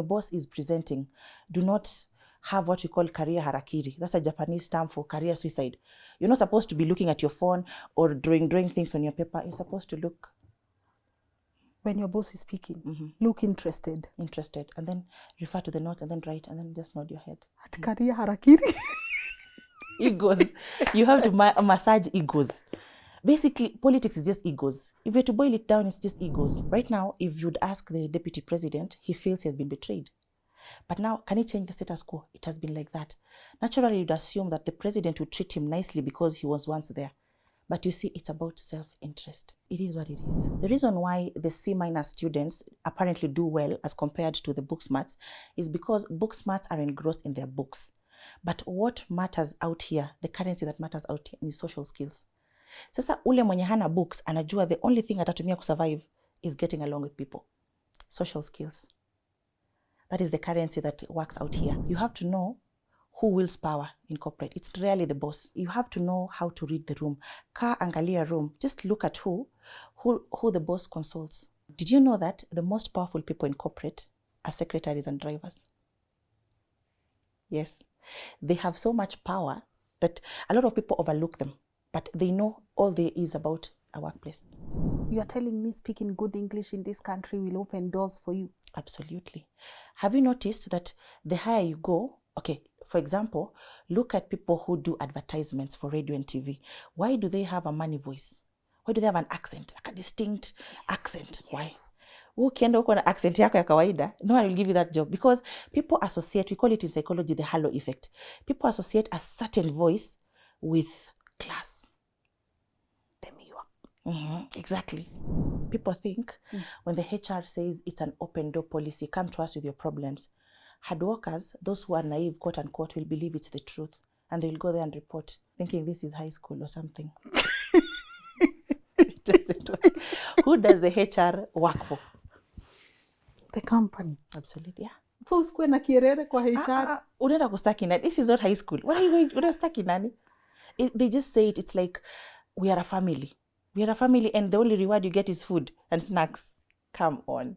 your boss is presenting, do not have what we call career harakiri. That's a Japanese term for career suicide. You're not supposed to be looking at your phone or drawing things on your paper. You're supposed to look. When your boss is speaking, look interested. Interested. And then refer to the notes and then write and then just nod your head. At career harakiri. Egos. You have to massage egos. Basically, politics is just egos. If you're to boil it down, it's just egos. Right now, if you'd ask the deputy president, he feels he has been betrayed. But now, can he change the status quo? It has been like that. Naturally, you'd assume that the president would treat him nicely because he was once there. But you see, it's about self-interest. It is what it is. The reason why the C- students apparently do well as compared to the book smarts is because book smarts are engrossed in their books. But what matters out here, the currency that matters out here, is social skills. Sasa ule mwenye hana books, anajua the only thing atatumia kusurvive is getting along with people. Social skills. That is the currency that works out here. You have to know who wields power in corporate. It's rarely the boss. You have to know how to read the room. Ka angalia room. Just look at who the boss consults. Did you know that the most powerful people in corporate are secretaries and drivers? Yes. They have so much power that a lot of people overlook them, but they know all there is about a workplace. You're telling me speaking good English in this country will open doors for you? Absolutely. Have you noticed that the higher you go, okay, for example, look at people who do advertisements for radio and TV. Why do they have a money voice? Why do they have an accent, like a distinct accent? Yes. Why? Ukienda uko na accent yako ya kawaida, no one will give you that job because people associate, we call it in psychology the halo effect. People associate a certain voice with class. Exactly. People think when the HR says it's an open door policy, come to us with your problems. Hard workers, those who are naive, quote unquote, will believe it's the truth. And they'll go there and report, thinking this is high school or something. It doesn't work. Who does the HR work for? The company. Absolutely, yeah. So usikue na kierere kwa HR. Unaenda kustaki nani? This is not high school. What are you going to kustaki nani? They just say it's like, we are a family. We are a family and the only reward you get is food and snacks. Come on.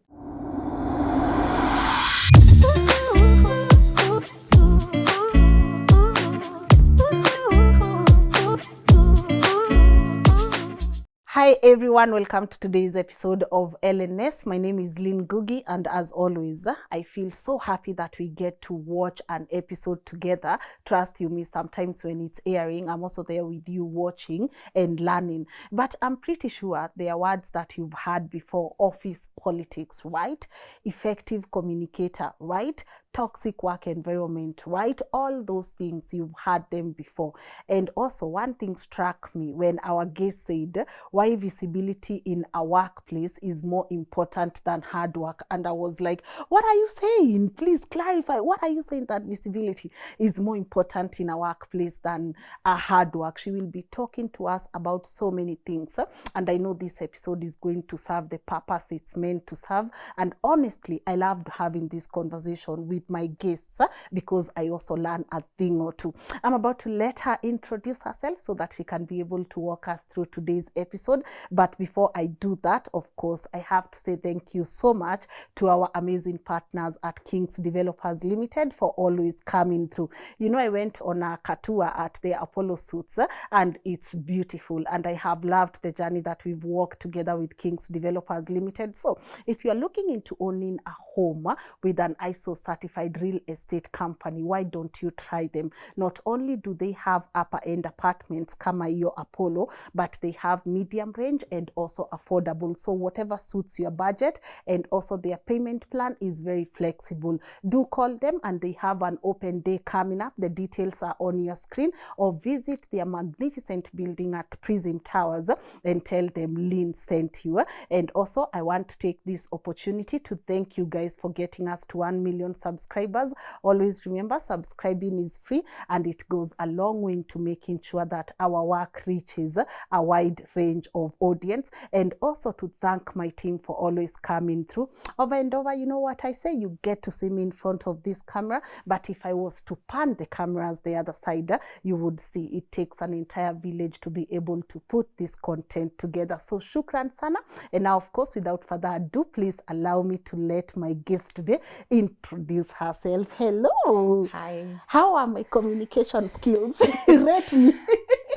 Hi everyone, welcome to today's episode of LNS. My name is Lynn Ngugi, and as always, I feel so happy that we get to watch an episode together. Trust you me, sometimes when it's airing, I'm also there with you watching and learning. But I'm pretty sure they are words that you've heard before. Office politics, right? Effective communicator, right? Toxic work environment, right? All those things, you've heard them before. And also, one thing struck me when our guest said, why visibility in a workplace is more important than hard work. And I was like, what are you saying? Please clarify. What are you saying that visibility is more important in a workplace than a hard work? She will be talking to us about so many things. And I know this episode is going to serve the purpose it's meant to serve. And honestly, I loved having this conversation with my guests because I also learn a thing or two. I'm about to let her introduce herself so that she can be able to walk us through today's episode. But before I do that, of course, I have to say thank you so much to our amazing partners at Kings Developers Limited for always coming through. You know, I went on a katua at the Apollo Suits and it's beautiful. And I have loved the journey that we've walked together with Kings Developers Limited. So if you're looking into owning a home with an ISO certified real estate company, why don't you try them? Not only do they have upper end apartments, kama iyo Apollo, but they have medium range and also affordable. So whatever suits your budget, and also their payment plan is very flexible. Do call them, and they have an open day coming up. The details are on your screen, or visit their magnificent building at Prism Towers and tell them Lynn sent you. And also I want to take this opportunity to thank you guys for getting us to 1 million subscribers. Always remember, subscribing is free and it goes a long way to making sure that our work reaches a wide range of of audience, and also to thank my team for always coming through. Over and over, you know what I say, you get to see me in front of this camera, but if I was to pan the cameras the other side, you would see it takes an entire village to be able to put this content together. So shukran sana. And now, of course, without further ado, please allow me to let my guest today introduce herself. Hello. Hi. How are my communication skills? Rate me.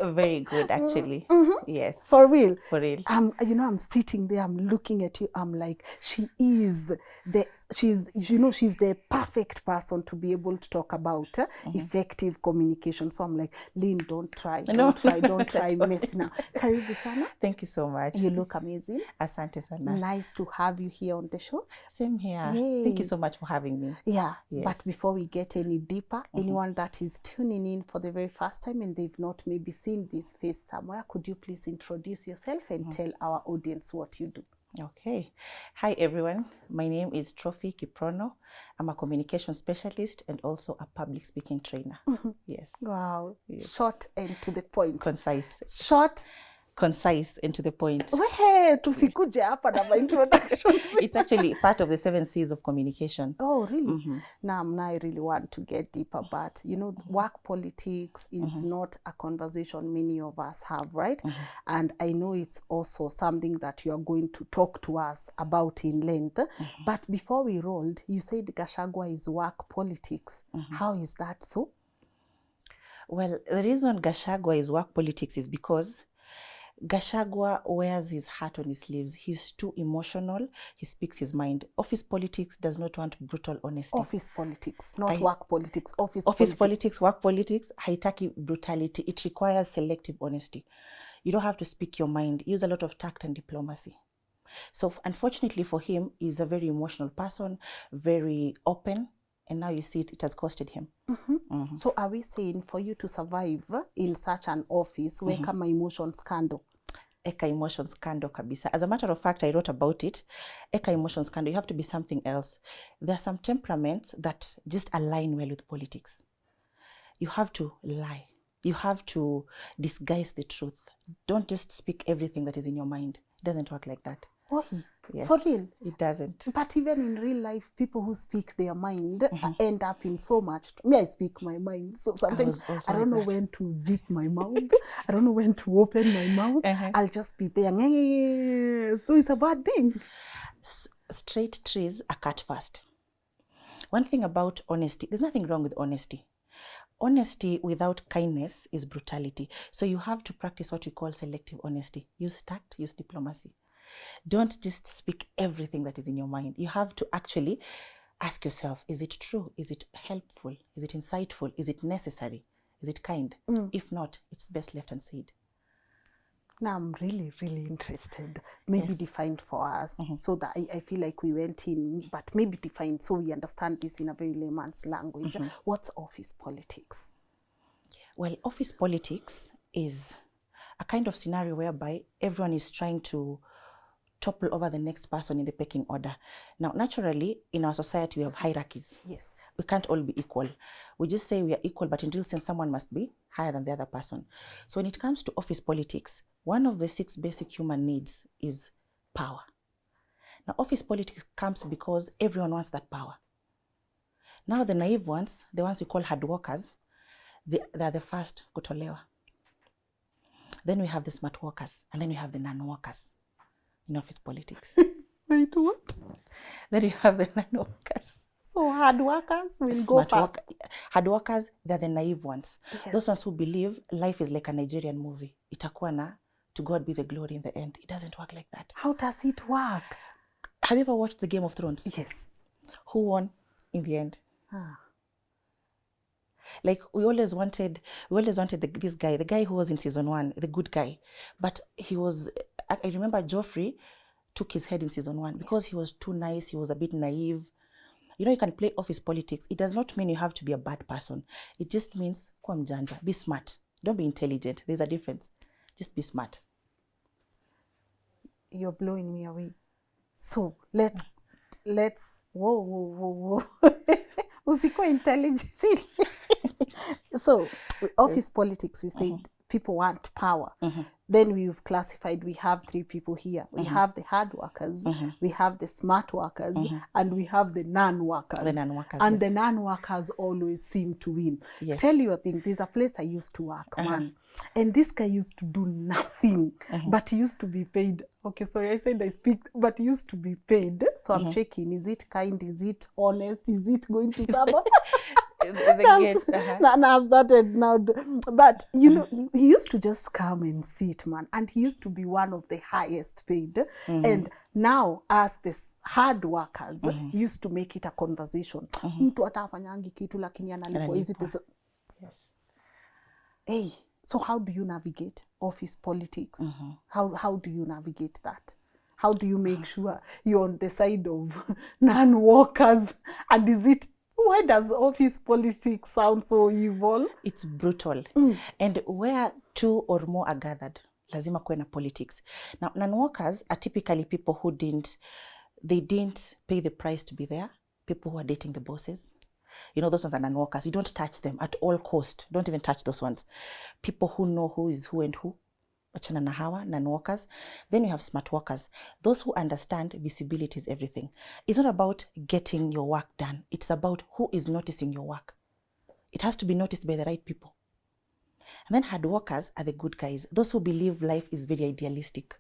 Very good, actually. Yes. For real. For real. I'm sitting there, I'm looking at you, I'm like, she's the perfect person to be able to talk about effective communication. So I'm like, Lynn, don't try messing up. Karibu sana. Thank you so much. You look amazing. Asante sana. Nice to have you here on the show. Same here. Yay. Thank you so much for having me. Yeah, Yes. but before we get any deeper, anyone that is tuning in for the very first time and they've not maybe seen this face somewhere, could you please introduce yourself and tell our audience what you do? Okay. Hi, everyone. My name is Trophy Kiprono. I'm a communication specialist and also a public speaking trainer. Yes. Wow, Yes. short and to the point. Concise. Short. Concise and to the point. Wehe, tusikuje hapa na introduction. It's actually part of the 7 C's of communication. Oh, really? Now I really want to get deeper, but work politics is not a conversation many of us have, right? And I know it's also something that you are going to talk to us about in length. But before we rolled, you said Gachagua is work politics. How is that so? Well, the reason Gachagua is work politics is because Gachagua wears his heart on his sleeves. He's too emotional. He speaks his mind. Office politics does not want brutal honesty. Office politics, not work politics. Office politics, work politics, haitaki brutality. It requires selective honesty. You don't have to speak your mind. Use a lot of tact and diplomacy. So unfortunately for him, he's a very emotional person, very open. And now you see it has costed him. So are we saying for you to survive in such an office, weka my emotions kando? Eka emotions kando kabisa. As a matter of fact, I wrote about it. Eka emotions kando. You have to be something else. There are some temperaments that just align well with politics. You have to lie. You have to disguise the truth. Don't just speak everything that is in your mind. It doesn't work like that. Oh, Yes, for real? It doesn't. But even in real life, people who speak their mind end up in so much. Me, I speak my mind. So sometimes I don't know when to zip my mouth. I don't know when to open my mouth. I'll just be there. So it's a bad thing. Straight trees are cut fast. One thing about honesty, there's nothing wrong with honesty. Honesty without kindness is brutality. So you have to practice what we call selective honesty. Use tact, use diplomacy. Don't just speak everything that is in your mind. You have to actually ask yourself, is it true? Is it helpful? Is it insightful? Is it necessary? Is it kind? If not, it's best left unsaid. Now I'm really, really interested. Maybe defined for us so that I feel like we went in, but maybe defined so we understand this in a very layman's language. What's office politics? Well, office politics is a kind of scenario whereby everyone is trying to topple over the next person in the pecking order. Now, naturally, in our society, we have hierarchies. Yes. We can't all be equal. We just say we are equal, but in real sense, someone must be higher than the other person. So when it comes to office politics, one of the 6 basic human needs is power. Now, office politics comes because everyone wants that power. Now, the naive ones, the ones we call hard workers, they are the first kutolewa. Then we have the smart workers, and then we have the non-workers in office politics. Wait, what? Then you have the non-workers. So hard workers will go first. Hard workers, they're the naive ones. Yes. Those ones who believe life is like a Nigerian movie. Itakuwa na, to God be the glory in the end. It doesn't work like that. How does it work? Have you ever watched the Game of Thrones? Yes. Who won in the end? Like we always wanted this guy, the guy who was in season 1, the good guy. But I remember Joffrey took his head in season 1 because he was too nice, he was a bit naive. You know, you can play office politics. It does not mean you have to be a bad person. It just means kuwa mjanja, be smart. Don't be intelligent. There's a difference. Just be smart. You're blowing me away. So let's whoa. Usikuwa intelligent. So office politics, we said people want power. Then we've classified, we have 3 people here. We have the hard workers, we have the smart workers, and we have the non-workers. The non-workers, and yes. the non-workers always seem to win. Yes. Tell you a thing, there's a place I used to work, man. And this guy used to do nothing, but he used to be paid. Okay, sorry, I said I speak, but he used to be paid. So I'm checking, is it kind, is it honest, is it going to someone? Now I've started now. But, you know, he used to just come and sit, man. And he used to be one of the highest paid. And now, as the hard workers, used to make it a conversation. Mtu atafanyangi kitu lakini analipwa hizi pesa. Yes. Hey, so how do you navigate office politics? How do you navigate that? How do you make sure you're on the side of non-workers? And why does office politics sound so evil? It's brutal. And where 2 or more are gathered, lazima kuwe na politics. Now, non-workers are typically people who didn't pay the price to be there. People who are dating the bosses. You know, those ones are non-workers. You don't touch them at all cost. Don't even touch those ones. People who know who is who and who. Achana na hawa, non-workers. Then you have smart workers. Those who understand visibility is everything. It's not about getting your work done. It's about who is noticing your work. It has to be noticed by the right people. And then hard workers are the good guys. Those who believe life is very idealistic.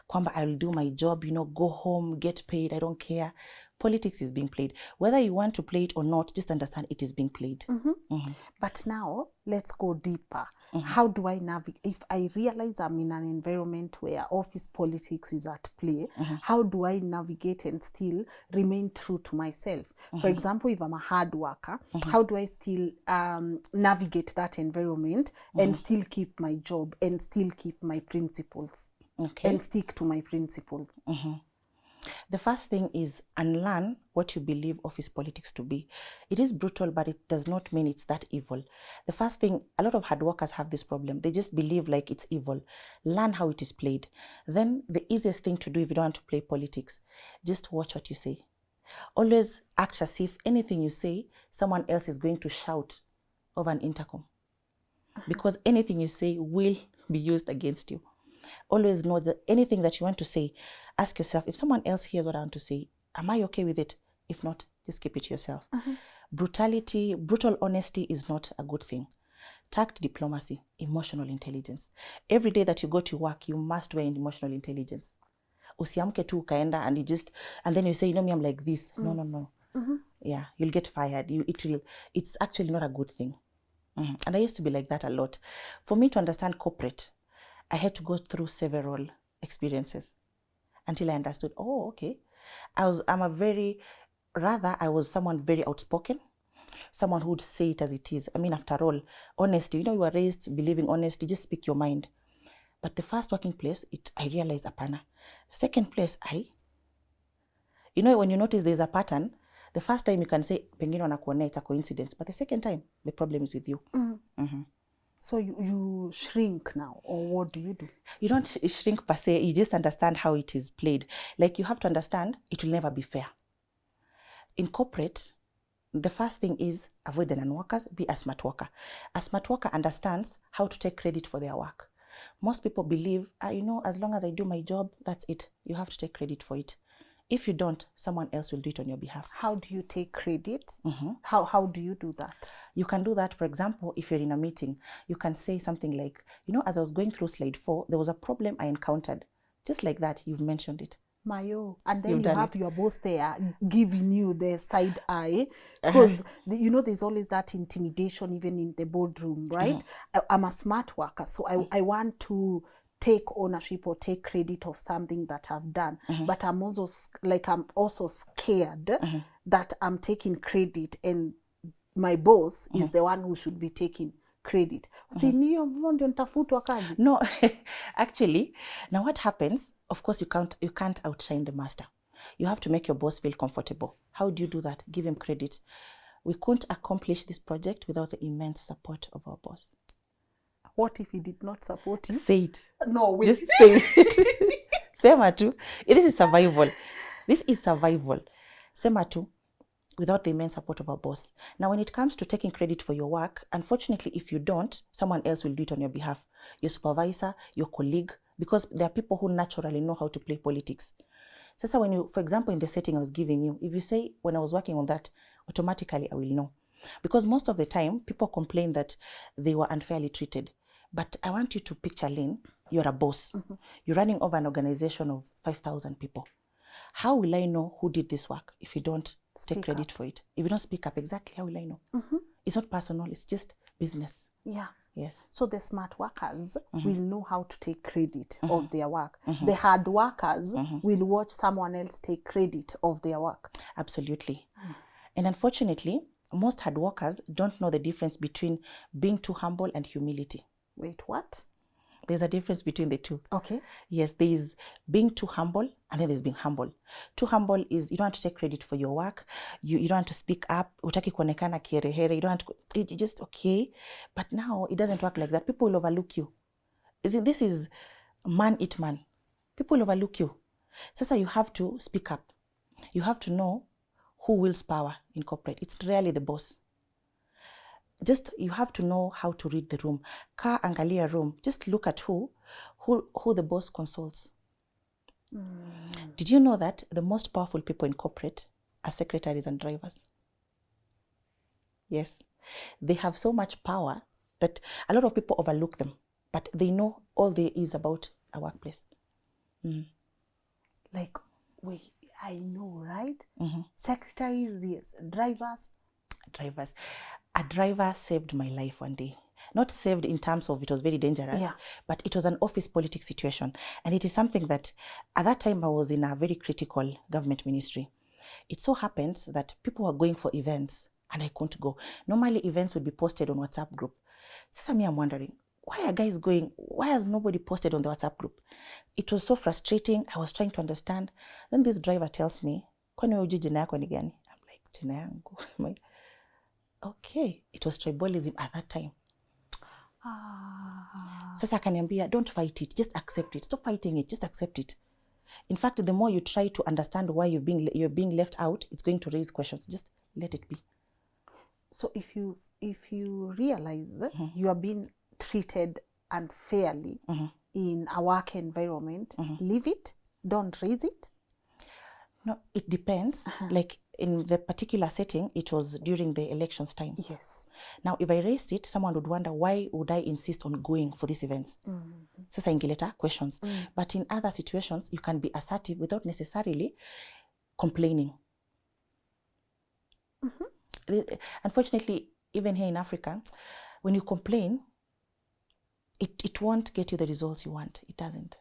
Kwamba, I will do my job, you know, go home, get paid, I don't care. Politics is being played. Whether you want to play it or not, just understand it is being played. But now, let's go deeper. How do I navigate? If I realize I'm in an environment where office politics is at play, how do I navigate and still remain true to myself? For example, if I'm a hard worker, how do I still navigate that environment and still keep my job and still keep my principles? Okay. And stick to my principles. The first thing is unlearn what you believe office politics to be. It is brutal, but it does not mean it's that evil. The first thing, a lot of hard workers have this problem. They just believe like it's evil. Learn how it is played. Then the easiest thing to do if you don't want to play politics, just watch what you say. Always act as if anything you say, someone else is going to shout over an intercom. Because anything you say will be used against you. Always know that anything that you want to say, ask yourself, if someone else hears what I want to say, am I okay with it? If not, just keep it to yourself. Brutal honesty is not a good thing. Tact, diplomacy, emotional intelligence. Every day that you go to work, you must wear emotional intelligence. Usiamke tu ukaenda and then you say, you know me, I'm like this. No. Yeah, you'll get fired. It's actually not a good thing. And I used to be like that a lot. For me to understand corporate, I had to go through several experiences until I understood, oh, okay. I was someone very outspoken, someone who would say it as it is. I mean, after all, honesty, you know, you were raised believing honesty, just speak your mind. But the first working place, I realized apana. Second place, you know, when you notice there's a pattern, the first time you can say, pengine wanakuonea, it's a coincidence. But the second time, the problem is with you. So you shrink now, or what do you do? You don't shrink per se, you just understand how it is played. Like, you have to understand, it will never be fair. In corporate, the first thing is avoid the non-workers, be a smart worker. A smart worker understands how to take credit for their work. Most people believe, you know, as long as I do my job, that's it. You have to take credit for it. If you don't, someone else will do it on your behalf. How do you take credit? How do you do that? You can do that, for example, if you're in a meeting, you can say something like, you know, as I was going through slide 4, there was a problem I encountered. Just like that, you've mentioned it. Mayo. And then you have your boss there giving you the side eye. Because, you know, there's always that intimidation even in the boardroom, right? I'm a smart worker, so I want to take ownership or take credit of something that I've done. But I'm also scared that I'm taking credit and my boss is the one who should be taking credit. No, actually, now what happens, of course, you can't outshine the master. You have to make your boss feel comfortable. How do you do that? Give him credit. We couldn't accomplish this project without the immense support of our boss. What if he did not support you? Say it. No, wait. Just say it. Sema tu. This is survival. This is survival. Sema tu. without the immense support of our boss. Now, when it comes to taking credit for your work, unfortunately, if you don't, someone else will do it on your behalf. Your supervisor, your colleague, because there are people who naturally know how to play politics. So when you, for example, in the setting I was giving you, if you say, when I was working on that, automatically I will know. Because most of the time, people complain that they were unfairly treated. But I want you to picture, Lynn, you're a boss. You're running over an organization of 5,000 people. How will I know who did this work if you don't take credit for it? If you don't speak up, exactly, how will I know? It's not personal, it's just business. Yeah. Yes. So the smart workers will know how to take credit of their work. The hard workers will watch someone else take credit of their work. Absolutely. And unfortunately, most hard workers don't know the difference between being too humble and humility. Wait, what? There's a difference between the two. Okay. Yes, there's being too humble and then there's being humble. Too humble is you don't have to take credit for your work. You don't have to speak up. Utaki kuonekana kiherehere. You don't have to, you just okay. But now it doesn't work like that. People will overlook you. This is man eat man. People will overlook you. So you have to speak up. You have to know who wields power in corporate. It's rarely the boss. Just you have to know how to read the room. Ka angalia room. Just look at who the boss consults. Did you know that the most powerful people in corporate are secretaries and drivers? Yes. They have so much power that a lot of people overlook them, but they know all there is about a workplace. Like, wait, I know, right? Secretaries, yes. Drivers. A driver saved my life one day. Not saved in terms of it was very dangerous, but it was an office politics situation. And it is something that at that time I was in a very critical government ministry. It so happens that people were going for events and I couldn't go. Normally events would be posted on WhatsApp group. So I'm wondering, why are guys going? Why has nobody posted on the WhatsApp group? It was so frustrating. I was trying to understand. Then this driver tells me, kwani wewe hujui jina yako ni gani? I'm like, jina yangu. I'm like, okay, it was tribalism at that time. Sasa akaniambia, don't fight it, just accept it. Stop fighting it, just accept it. In fact, the more you try to understand why you're being left out, it's going to raise questions. Just let it be. So if you realize you are being treated unfairly in a work environment, leave it, don't raise it? No, it depends. Like in the particular setting, it was during the elections time. Yes. Now, if I raised it, someone would wonder, why would I insist on going for these events? Sasa ingileta questions. But in other situations, you can be assertive without necessarily complaining. Unfortunately, even here in Africa, when you complain, it won't get you the results you want. It doesn't.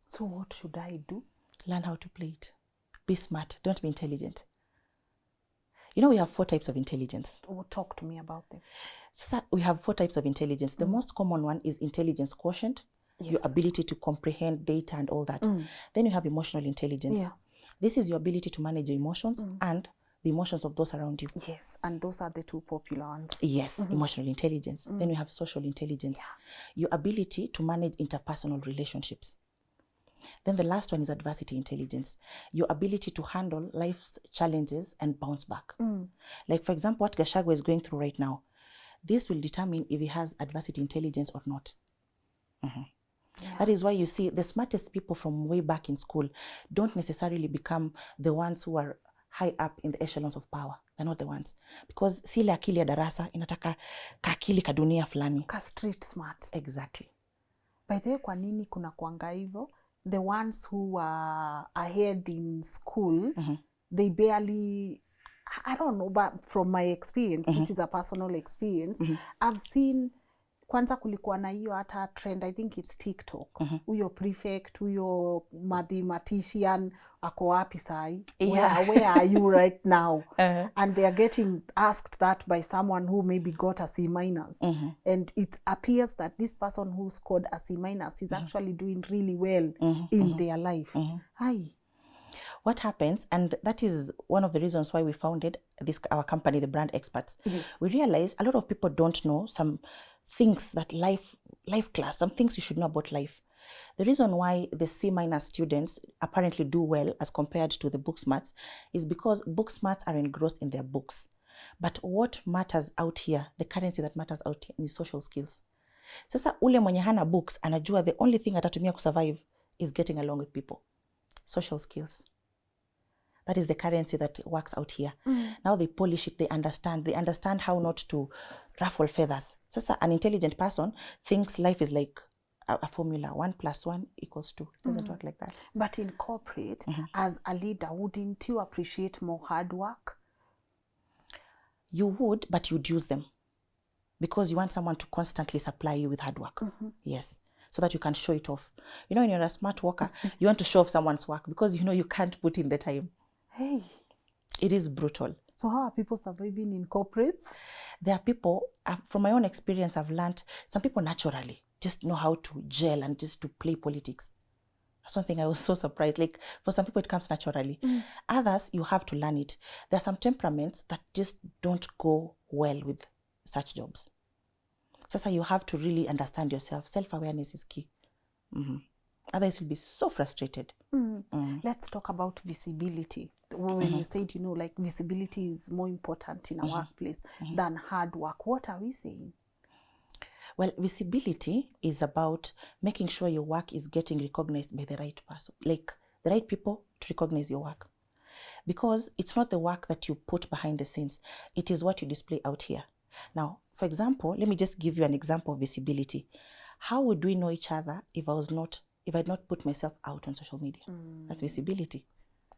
So what should I do? Learn how to play it. Be smart. Don't be intelligent. You know, we have 4 types of intelligence. Oh, talk to me about them. So we have 4 types of intelligence. The most common one is intelligence quotient, your ability to comprehend data and all that. Then you have emotional intelligence. This is your ability to manage your emotions and the emotions of those around you. Yes, and those are the 2 popular ones. Yes, emotional intelligence. Then you have social intelligence, your ability to manage interpersonal relationships. Then the last one is adversity intelligence, your ability to handle life's challenges and bounce back. Like, for example, what Gachagua is going through right now, this will determine if he has adversity intelligence or not. That is why you see the smartest people from way back in school don't necessarily become the ones who are high up in the echelons of power. They're not the ones. Because sile akili ya darasa inataka kakili kadunia fulani. Ka street smart. Exactly. By the way, kwa nini kuna kuanga hivyo? The ones who are ahead in school, they barely, I don't know, but from my experience, which is a personal experience, I've seen, kwanza kulikuwa na hiyo hata trend, I think it's TikTok. Uyo prefect, uyo mathematician, ako wapi sai? Where are you right now? And they are getting asked that by someone who maybe got a C-. And it appears that this person who scored a C- is actually doing really well in their life. What happens, and that is one of the reasons why we founded our company, the Brand Experts. We realized a lot of people don't know some things that life class, some things you should know about life. The reason why the C- students apparently do well as compared to the book smarts is because book smarts are engrossed in their books. But what matters out here, the currency that matters out here is social skills. Sasa ule mwenye hana books anajua the only thing atatumia kusurvive is getting along with people. Social skills. That is the currency that works out here. Now they polish it, they understand how not to ruffle feathers. Sasa an intelligent person thinks life is like a formula, 1 + 1 = 2. It doesn't work like that. But in corporate, as a leader, wouldn't you appreciate more hard work? You would, but you'd use them because you want someone to constantly supply you with hard work. Yes, so that you can show it off. You know, when you're a smart worker, you want to show off someone's work because you know you can't put in the time. Hey. It is brutal. So how are people surviving in corporates? There are people, from my own experience, I've learned, some people naturally just know how to gel and just to play politics. That's one thing I was so surprised. Like, for some people, it comes naturally. Others, you have to learn it. There are some temperaments that just don't go well with such jobs. So you have to really understand yourself. Self-awareness is key. Otherwise, you'll be so frustrated. Let's talk about visibility. When you said, you know, like visibility is more important in a workplace than hard work, what are we saying? Well, visibility is about making sure your work is getting recognized by the right person, like the right people to recognize your work. Because it's not the work that you put behind the scenes, it is what you display out here. Now, for example, let me just give you an example of visibility. How would we know each other if I'd not put myself out on social media? That's visibility.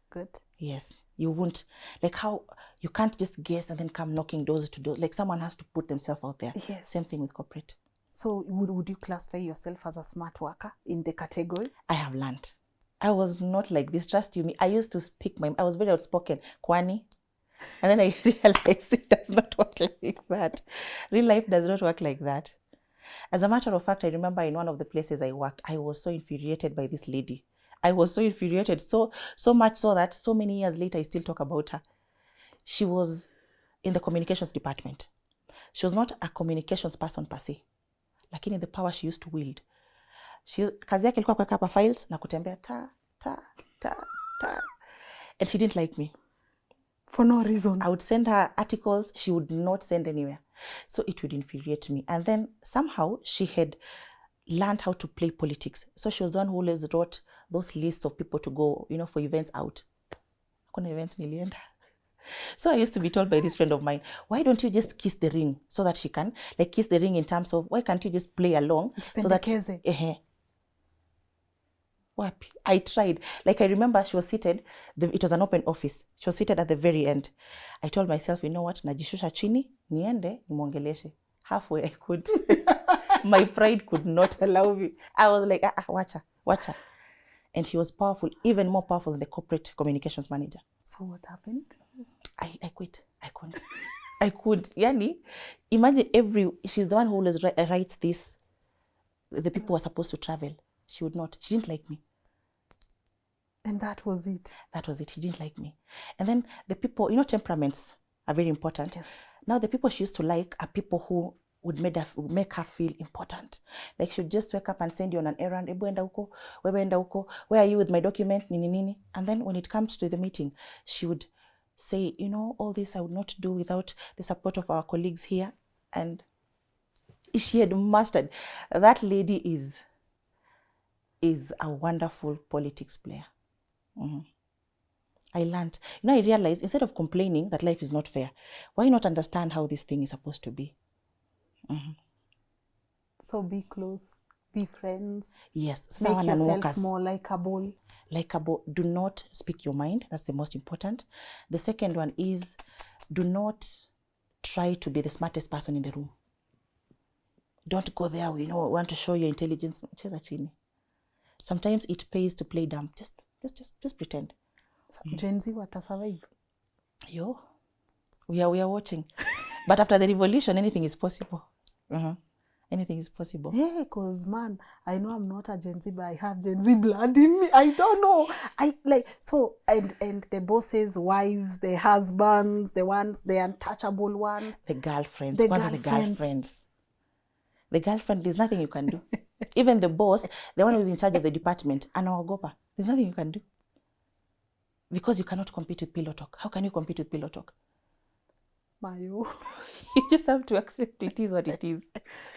Good. Yes, you won't. Like how you can't just guess and then come knocking doors to doors. Like someone has to put themselves out there. Yes. Same thing with corporate. So would you classify yourself as a smart worker in the category? I have learned. I was not like this. Trust you me. I used to speak I was very outspoken. Kwani. And then I realized it does not work like that. Real life does not work like that. As a matter of fact, I remember in one of the places I worked, I was so infuriated by this lady. I was so infuriated, so much so that so many years later, I still talk about her. She was in the communications department. She was not a communications person per se, lakini the power she used to wield. Kazi yake ilikuwa kuweka hapa files na kutembea ta. And she didn't like me. For no reason. I would send her articles, she would not send anywhere. So it would infuriate me. And then somehow she had learned how to play politics. So she was the one who always wrote those lists of people to go, you know, for events out. Kuna events nilienda. So I used to be told by this friend of mine, why don't you just kiss the ring so that she can, like kiss the ring in terms of, why can't you just play along so that, wapi. I tried. Like I remember she was seated, it was an open office. She was seated at the very end. I told myself, you know what, najishusha chini, niende, nimwongeleshe. Halfway I could. My pride could not allow me. I was like, watch her. And she was powerful, even more powerful than the corporate communications manager. So what happened? I quit. I couldn't. I could. Yani, imagine she's the one who always writes this. The people who are supposed to travel. She would not. She didn't like me. And that was it. That was it. She didn't like me. And then the people, you know, temperaments are very important. Yes. Now the people she used to like are people who would make her feel important. Like she'd just wake up and send you on an errand. Ebu enda huko, wewe enda huko. Where are you with my document? Nini. And then when it comes to the meeting, she would say, you know, all this I would not do without the support of our colleagues here. And she had mastered. That lady is a wonderful politics player. I learned. You know, I realized instead of complaining that life is not fair, why not understand how this thing is supposed to be? So be close, be friends. Yes. Make yourself more likable. Likable. Do not speak your mind. That's the most important. The second one is do not try to be the smartest person in the room. Don't go there, you know, want to show your intelligence. Cheza chini. Sometimes it pays to play dumb. Just pretend. Gen Z wata survive. Yo, we are watching. But after the revolution, anything is possible. Anything is possible. Yeah, because man, I know I'm not a Gen Z, but I have Gen Z blood in me. I don't know. And the bosses, wives, the husbands, the untouchable ones. The girlfriends. The girlfriend, there's nothing you can do. Even the boss, the one who's in charge of the department, anaogopa. There's nothing you can do. Because you cannot compete with pillow talk. How can you compete with pillow talk? Mayo. You just have to accept it is what it is.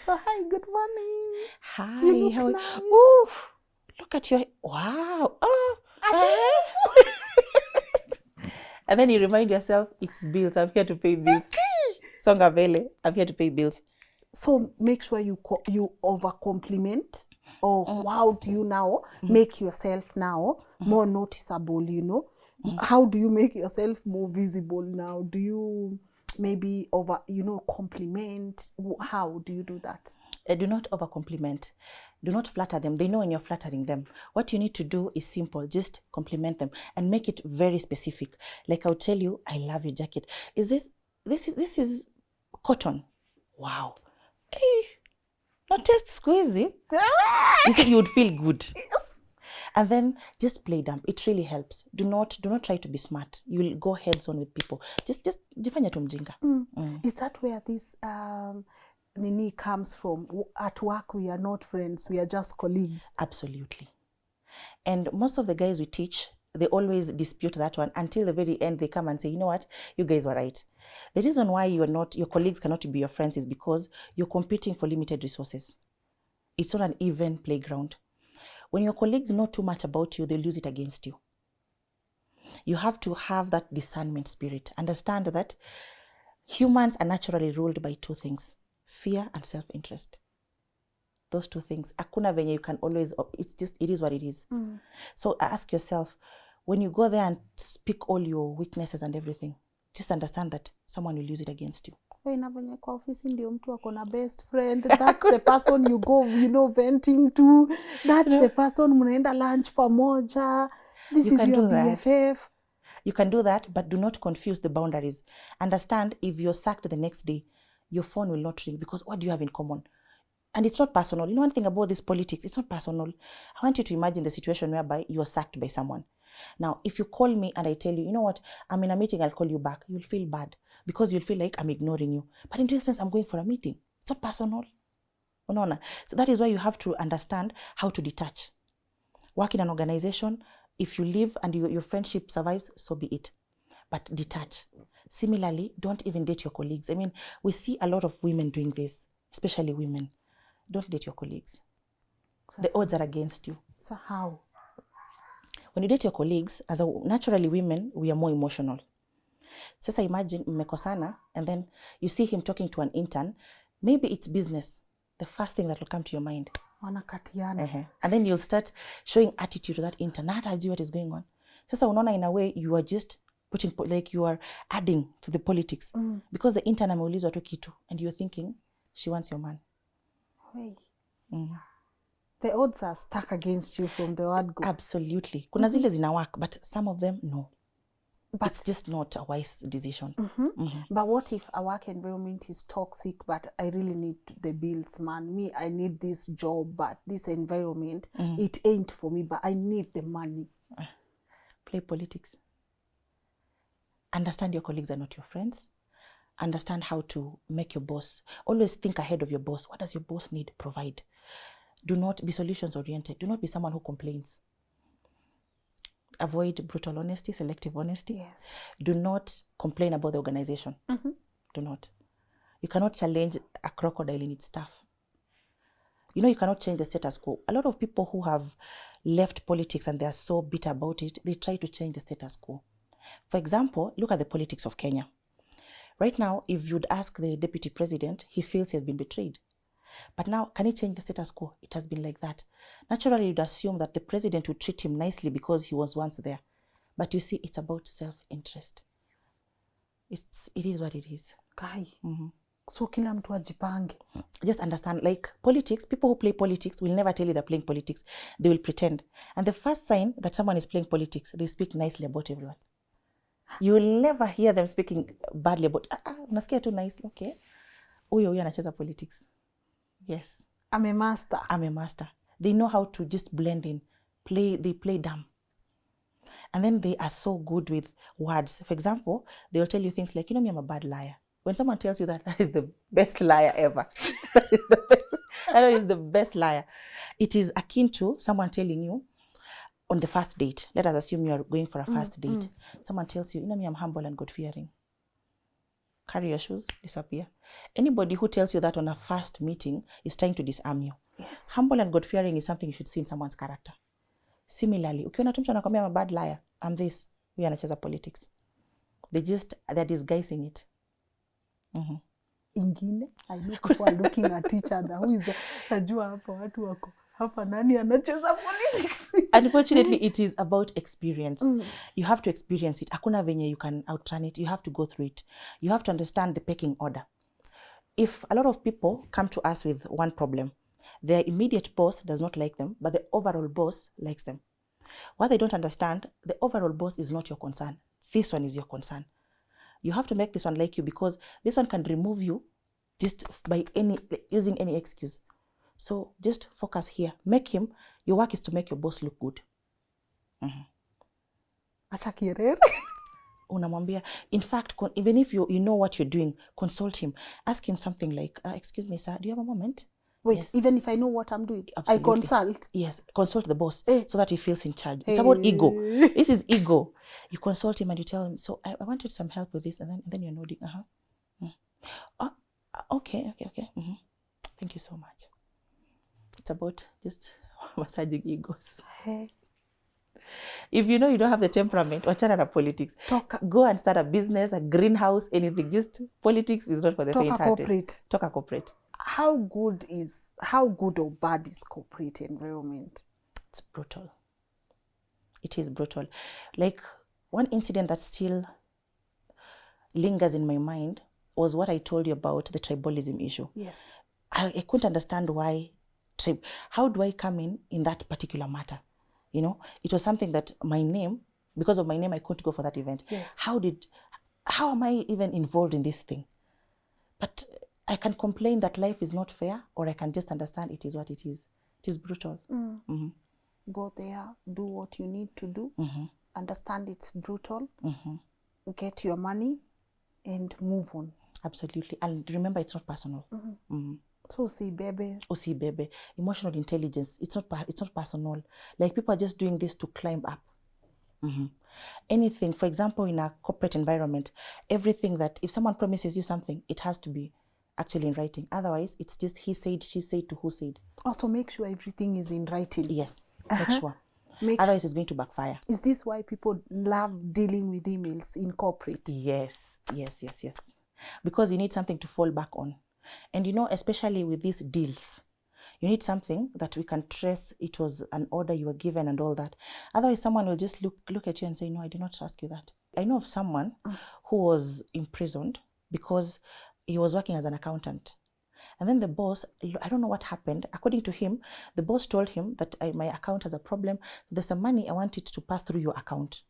So, hi, good morning. Hi, You look how nice. Oof, look at your, wow. And then you remind yourself, it's bills. I'm here to pay bills. Songa vele, I'm here to pay bills. So make sure you over compliment, or how do you now make yourself now more noticeable, you know? How do you make yourself more visible now? Do you maybe over, you know, compliment? How do you do that? Do not over compliment. Do not flatter them. They know when you're flattering them. What you need to do is simple. Just compliment them and make it very specific. Like I'll tell you, I love your jacket. This is cotton. Wow. Hey, not taste squeezy. You see, you would feel good. Yes. And then just play dumb. It really helps. Do not try to be smart. You'll go heads on with people. Just jifanya tu mjinga. Is that where this nini comes from? At work, we are not friends. We are just colleagues. Absolutely. And most of the guys we teach, they always dispute that one until the very end. They come and say, you know what, you guys were right. The reason why your colleagues cannot be your friends is because you're competing for limited resources. It's not an even playground. When your colleagues know too much about you, they'll use it against you. You have to have that discernment spirit. Understand that humans are naturally ruled by two things: fear and self-interest. Those two things. Hakuna venye you can always, it is what it is. So ask yourself, when you go there and speak all your weaknesses and everything, just understand that someone will use it against you. Na venye kwa ofisi ndio mtu ako na best friend. That's the person you go, you know, venting to. That's the person mnaenda lunch pamoja. This You is can your do that. BFF. You can do that, but do not confuse the boundaries. Understand, if you're sacked the next day, your phone will not ring, because what do you have in common? And it's not personal. You know one thing about this politics, it's not personal. I want you to imagine the situation whereby you are sacked by someone. Now, if you call me and I tell you, you know what, I'm in a meeting, I'll call you back, you'll feel bad because you'll feel like I'm ignoring you. But in real sense, I'm going for a meeting. It's not personal. Unaona? So that is why you have to understand how to detach. Work in an organization, if you leave and your friendship survives, so be it. But detach. Similarly, don't even date your colleagues. I mean, we see a lot of women doing this, especially women. Don't date your colleagues. The odds are against you. So how? When you date your colleagues, naturally women, we are more emotional. Sasa imagine mmekosana and then you see him talking to an intern. Maybe it's business. The first thing that will come to your mind. Wanakatiana. And then you'll start showing attitude to that intern. Not ajui what is going on. Sasa unaona, in a way, you are just putting, like you are adding to the politics. Because the intern ameulizwa tu kitu and you're thinking, she wants your man. Hey. The odds are stuck against you from the word go. Absolutely. Kuna zile zina work, but some of them, no. But it's just not a wise decision. But what if a work environment is toxic, but I really need the bills, man? Me, I need this job, but this environment, it ain't for me, but I need the money. Play politics. Understand your colleagues are not your friends. Understand how to make your boss. Always think ahead of your boss. What does your boss need? Provide. Do not be solutions oriented. Do not be someone who complains. Avoid brutal honesty, selective honesty. Yes. Do not complain about the organization. Do not. You cannot challenge a crocodile in its stuff. You know, you cannot change the status quo. A lot of people who have left politics and they are so bitter about it, they try to change the status quo. For example, look at the politics of Kenya. Right now, if you'd ask the deputy president, he feels he has been betrayed. But now, can he change the status quo? It has been like that. Naturally, you'd assume that the president would treat him nicely because he was once there. But you see, it's about self-interest. It is what it is. Kai. So kila mtu ajipange. Just understand, like politics, people who play politics will never tell you they're playing politics. They will pretend. And the first sign that someone is playing politics, they speak nicely about everyone. You will never hear them speaking badly about, unasikia too nice, okay. Huyo anacheza politics. Yes. I'm a master. They know how to just blend in. They play dumb. And then they are so good with words. For example, they will tell you things like, you know me, I'm a bad liar. When someone tells you that, that is the best liar ever. That is the best liar. It is akin to someone telling you on the first date. Let us assume you are going for a first date. Someone tells you, me, I'm humble and God-fearing. Carry your shoes, disappear. Anybody who tells you that on a first meeting is trying to disarm you. Yes. Humble and God-fearing is something you should see in someone's character. Similarly, ukiona tu mtu anakwambia I'm a bad liar, I'm this, huyu anacheza politics. They're disguising it. Ingine, I know people are looking at each other. Who is najua hapa watu wako hapa nani anacheza politics? Unfortunately, it is about experience. You have to experience it. Hakuna venye you can outrun it. You have to go through it. You have to understand the pecking order. If a lot of people come to us with one problem, their immediate boss does not like them, but the overall boss likes them. What they don't understand, the overall boss is not your concern. This one is your concern. You have to make this one like you, because this one can remove you just by using any excuse. So just focus here. Your work is to make your boss look good. Acha kierere. Unamwambia, in fact, even if you know what you're doing, consult him. Ask him something like, excuse me, sir, do you have a moment? Wait, yes. Even if I know what I'm doing, Absolutely. I consult? Yes, consult the boss so that he feels in charge. It's about ego. This is ego. You consult him and you tell him, so I wanted some help with this, and then you're nodding. Okay. Thank you so much. It's about just massaging egos. If you know you don't have the temperament, wachana na politics. Go and start a business, a greenhouse, anything. Just politics is not for the faint-hearted. Talk a corporate. How good or bad is corporate environment? It's brutal. It is brutal. Like, one incident that still lingers in my mind was what I told you about the tribalism issue. Yes. I couldn't understand why. How do I come in that particular matter? You know, it was something that because of my name, I couldn't go for that event. Yes. How am I even involved in this thing? But I can complain that life is not fair, or I can just understand it is what it is. It is brutal. Go there, do what you need to do, understand it's brutal, get your money, and move on. Absolutely. And remember, it's not personal. So Usibebe. Emotional intelligence, it's not personal. Like, people are just doing this to climb up. Anything, for example, in a corporate environment, everything that, if someone promises you something, it has to be actually in writing. Otherwise, it's just he said, she said to who said. Also, make sure everything is in writing. Yes, make sure. Otherwise, it's going to backfire. Is this why people love dealing with emails in corporate? Yes. Because you need something to fall back on. And you know, especially with these deals, you need something that we can trace. It was an order you were given and all that. Otherwise, someone will just look at you and say, no, I did not ask you that. I know of someone who was imprisoned because he was working as an accountant. And then the boss, I don't know what happened. According to him, the boss told him that my account has a problem. There's some money, I want it to pass through your account.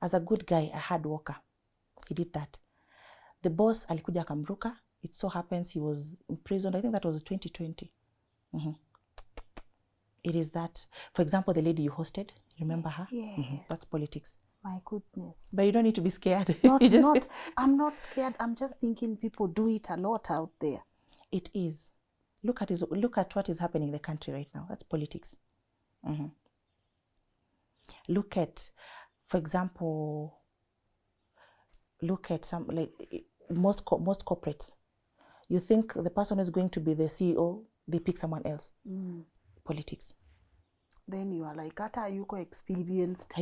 As a good guy, a hard worker, he did that. The boss alikuja akamruka. It so happens he was imprisoned. I think that was 2020. It is that. For example, the lady you hosted, remember her? Yes. That's politics. My goodness. But you don't need to be scared. I'm not scared. I'm just thinking people do it a lot out there. It is. Look at what is happening in the country right now. That's politics. Look at, for example, some, like, most corporates. You think the person who's going to be the CEO, they pick someone else. Politics. Then you are like, Gata, are you experienced?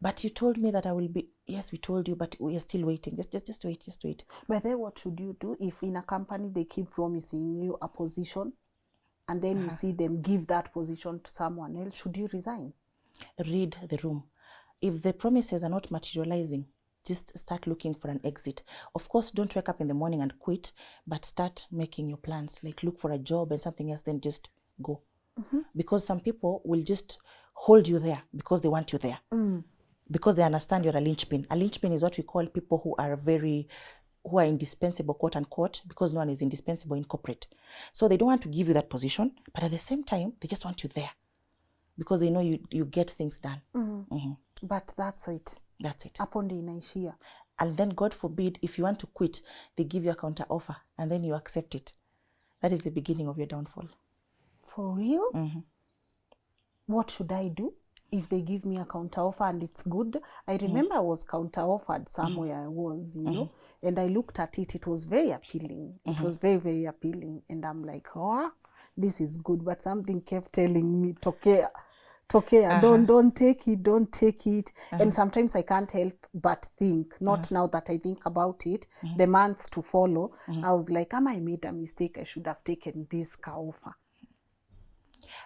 But you told me that I will be. Yes, we told you, but we are still waiting. Just wait. But then what should you do if in a company they keep promising you a position and then you see them give that position to someone else? Should you resign? Read the room. If the promises are not materializing, just start looking for an exit. Of course, don't wake up in the morning and quit, but start making your plans. Like, look for a job and something else, then just go. Because some people will just hold you there because they want you there. Because they understand you're a linchpin. A linchpin is what we call people who are indispensable, quote unquote, because no one is indispensable in corporate. So they don't want to give you that position, but at the same time, they just want you there because they know you get things done. But that's it. That's it. Hapo ndio inaishia. And then, God forbid, if you want to quit, they give you a counter offer and then you accept it. That is the beginning of your downfall. For real? What should I do if they give me a counter offer and it's good? I remember I was counter offered somewhere I was, you know, and I looked at it. It was very appealing. It was very, very appealing. And I'm like, oh, this is good. But something kept telling me, Tokea, don't take it. And sometimes I can't help but think, not now that I think about it, the months to follow, I was like, I made a mistake. I should have taken this car offer.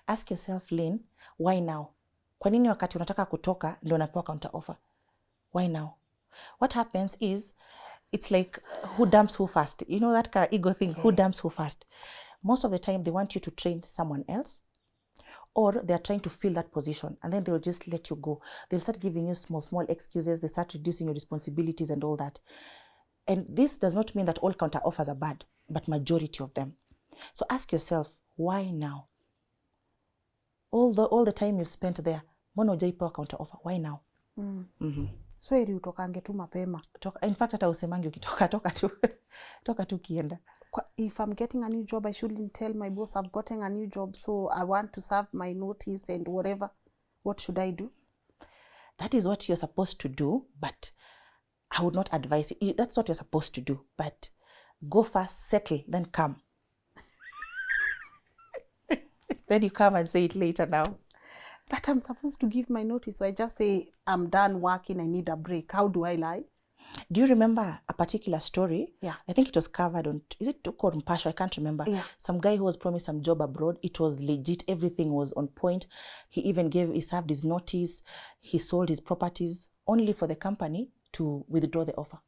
Ask yourself, Lynn, why now? Kwa nini wakati unataka kutoka ndio unapewa counter offer? Why now? What happens is, it's like who dumps who first. You know that kind of ego thing, who dumps who first. Most of the time, they want you to train someone else, or they're trying to fill that position, and then they'll just let you go. They'll start giving you small excuses. They start reducing your responsibilities and all that. And this does not mean that all counter offers are bad, but majority of them. So ask yourself, why now? All the time you've spent there, mbona hujaipewa counter offer? Why now? So ili utokange tu mapema. In fact, hata usemangi ukitoka, toka tu kienda. If I'm getting a new job, I shouldn't tell my boss I've gotten a new job, so I want to serve my notice and whatever. What should I do? That is what you're supposed to do, but I would not advise it. That's what you're supposed to do, but go first, settle, then come. Then you come and say it later now. But I'm supposed to give my notice, so I just say, I'm done working, I need a break. How do I lie? Do you remember a particular story? Yeah. I think it was covered on, is it called Mpasho? I can't remember. Yeah. Some guy who was promised some job abroad. It was legit. Everything was on point. He served his notice. He sold his properties only for the company to withdraw the offer.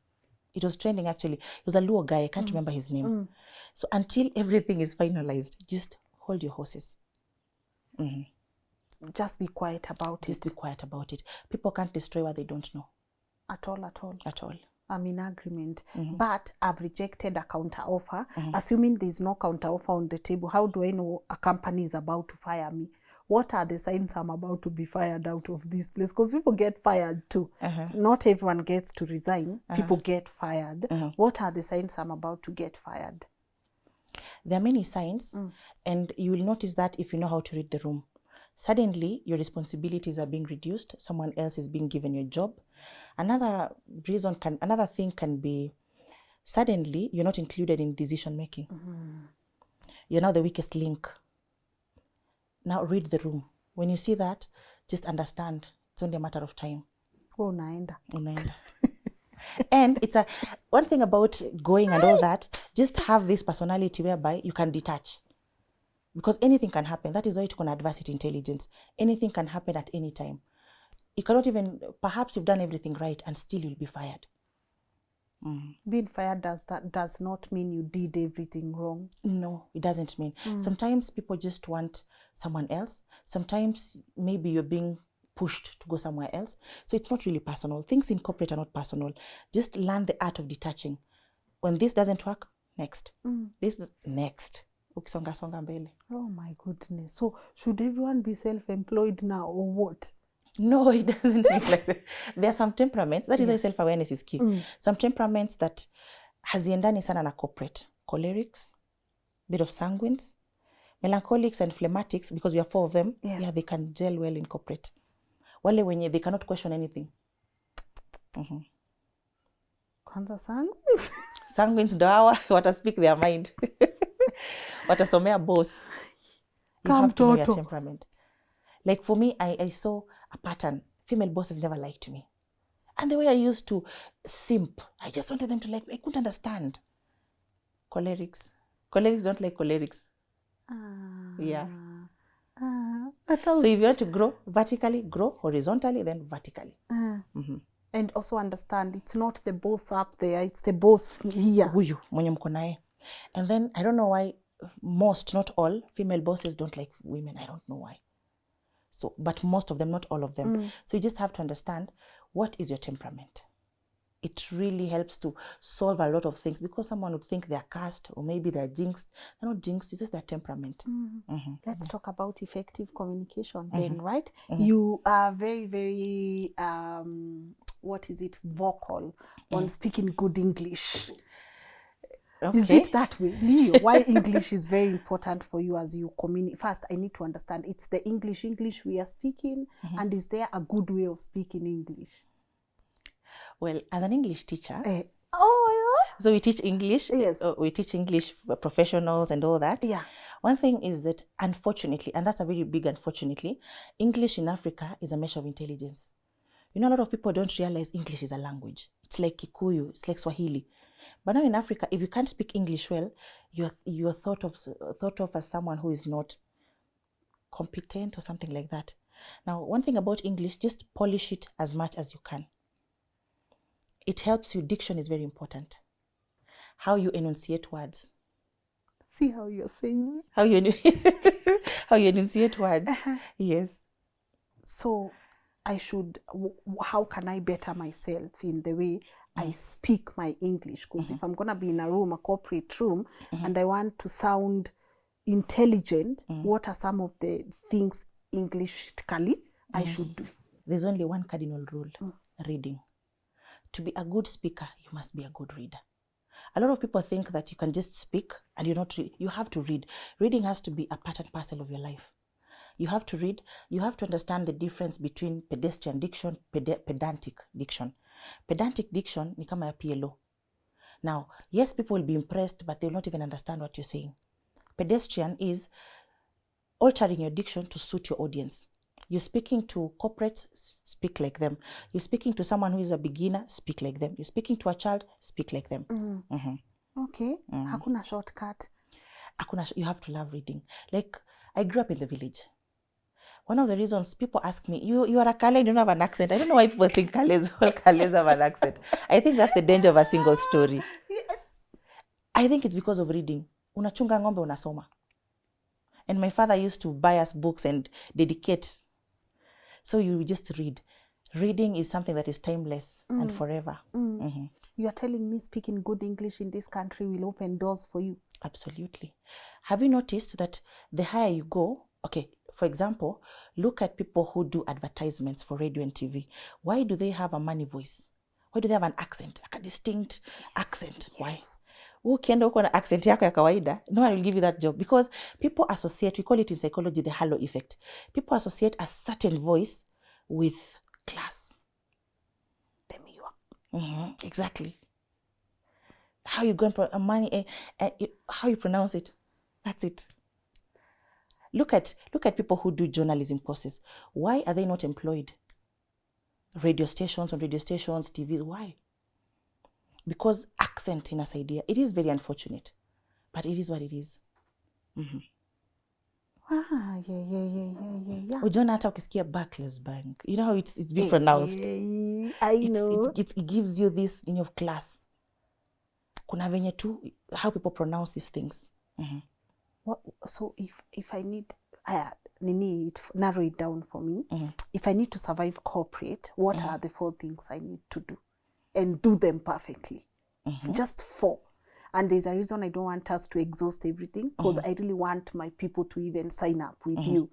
It was trending actually. It was a Luo guy. I can't remember his name. So until everything is finalized, just hold your horses. Just be quiet about it. Just be quiet about it. People can't destroy what they don't know. At all. At all. I'm in agreement. But I've rejected a counter offer. Assuming there's no counter offer on the table, how do I know a company is about to fire me? What are the signs I'm about to be fired out of this place? Because people get fired too. Not everyone gets to resign. People get fired. What are the signs I'm about to get fired? There are many signs, and you will notice that if you know how to read the room. Suddenly, your responsibilities are being reduced. Someone else is being given your job. Another thing can be, suddenly, you're not included in decision making. You're now the weakest link. Now read the room. When you see that, just understand it's only a matter of time. Oh, naenda. And it's one thing about going and all that, just have this personality whereby you can detach. Because anything can happen. That is why it's called adversity intelligence. Anything can happen at any time. You cannot even, perhaps you've done everything right and still you'll be fired. Being fired does not mean you did everything wrong. No, it doesn't mean. Sometimes people just want someone else. Sometimes maybe you're being pushed to go somewhere else. So it's not really personal. Things in corporate are not personal. Just learn the art of detaching. When this doesn't work, next. Next. Ukisonga mbele. Oh my goodness. So should everyone be self-employed now or what? No, it doesn't mean like that. There are some temperaments. That is why self-awareness is key. Some temperaments that haziendani sana na corporate. Cholerics, bit of sanguines, melancholics and phlegmatics, because we have 4 of them. Yes. Yeah, they can gel well in corporate. Wale wenye, they cannot question anything. Kwanza sanguines? Sanguines ndo hawa, wata speak their mind. Watasomea boss. You have to know your temperament. Like for me, I saw a pattern. Female bosses never liked me. And the way I used to simp, I just wanted them to like me. I couldn't understand. Cholerics. Cholerics don't like cholerics. Yeah. So if you want to grow vertically, grow horizontally, then vertically. And also understand, it's not the boss up there, it's the boss here. Huyu, mwenye mko naye. And then, I don't know why most, not all, female bosses don't like women. I don't know why. So, but most of them, not all of them. So you just have to understand, what is your temperament? It really helps to solve a lot of things, because someone would think they're cursed or maybe they're jinxed. They're not jinxed, it's just their temperament. Let's talk about effective communication then, right? You are very, very, what is it, vocal on speaking good English. Okay. Is it that way? Neo, why English is very important for you as you communicate? First, I need to understand, it's the English we are speaking, and is there a good way of speaking English? Well, as an English teacher, Oh, so we teach English. Yes. We teach English for professionals and all that. yeah. One thing is that, unfortunately, and that's a very big unfortunately, English in Africa is a measure of intelligence. You know, a lot of people don't realize English is a language. It's like Kikuyu, it's like Swahili. But now in Africa, if you can't speak English well, you're thought of as someone who is not competent or something like that. Now, one thing about English, just polish it as much as you can. It helps you. Diction is very important. How you enunciate words. See how you're saying it? How you enunciate words. Yes. So I should, how can I better myself in the way I speak my English? Because if I'm going to be in a room, a corporate room, and I want to sound intelligent, what are some of the things Englishically I should do? There's only one cardinal rule, reading. To be a good speaker, you must be a good reader. A lot of people think that you can just speak and you're not you have to read. Reading has to be a part and parcel of your life. You have to read. You have to understand the difference between pedestrian diction, pedantic diction. Pedantic diction ni kama ya PLO. Now, yes, people will be impressed, but they will not even understand what you're saying. Pedestrian is altering your diction to suit your audience. You're speaking to corporates, speak like them. You're speaking to someone who is a beginner, speak like them. You're speaking to a child, speak like them. Okay. Hakuna shortcut. You have to love reading. Like, I grew up in the village. One of the reasons people ask me, you are a Kale, you don't have an accent. I don't know why people think all Kales have an accent. I think that's the danger of a single story. Yes. I think it's because of reading. Unachunga ng'ombe unasoma. And my father used to buy us books and dedicate. So you just read. Reading is something that is timeless and forever. You are telling me speaking good English in this country will open doors for you? Absolutely. Have you noticed that the higher you go, okay, for example, look at people who do advertisements for radio and TV. Why do they have a money voice? Why do they have an accent, like a distinct accent? Yes. Why? Ukienda huko na accent yako ya kawaida, no one will give you that job, because people associate, we call it in psychology the halo effect. People associate a certain voice with class. Exactly. How you go and money, how you pronounce it. That's it. Look at people who do journalism courses. Why are they not employed? Radio stations, TV. Why? Because accent in us idea. It is very unfortunate, but it is what it is. Yeah. Ujiona hata ukisikia Barclays Bank. You know how it's been pronounced. I know. It gives you this in your class. Kuna venye tu, how people pronounce these things. What, so if I need, narrow it down for me. If I need to survive corporate, what are the 4 things I need to do? And do them perfectly. Just 4. And there's a reason I don't want us to exhaust everything, because I really want my people to even sign up with you.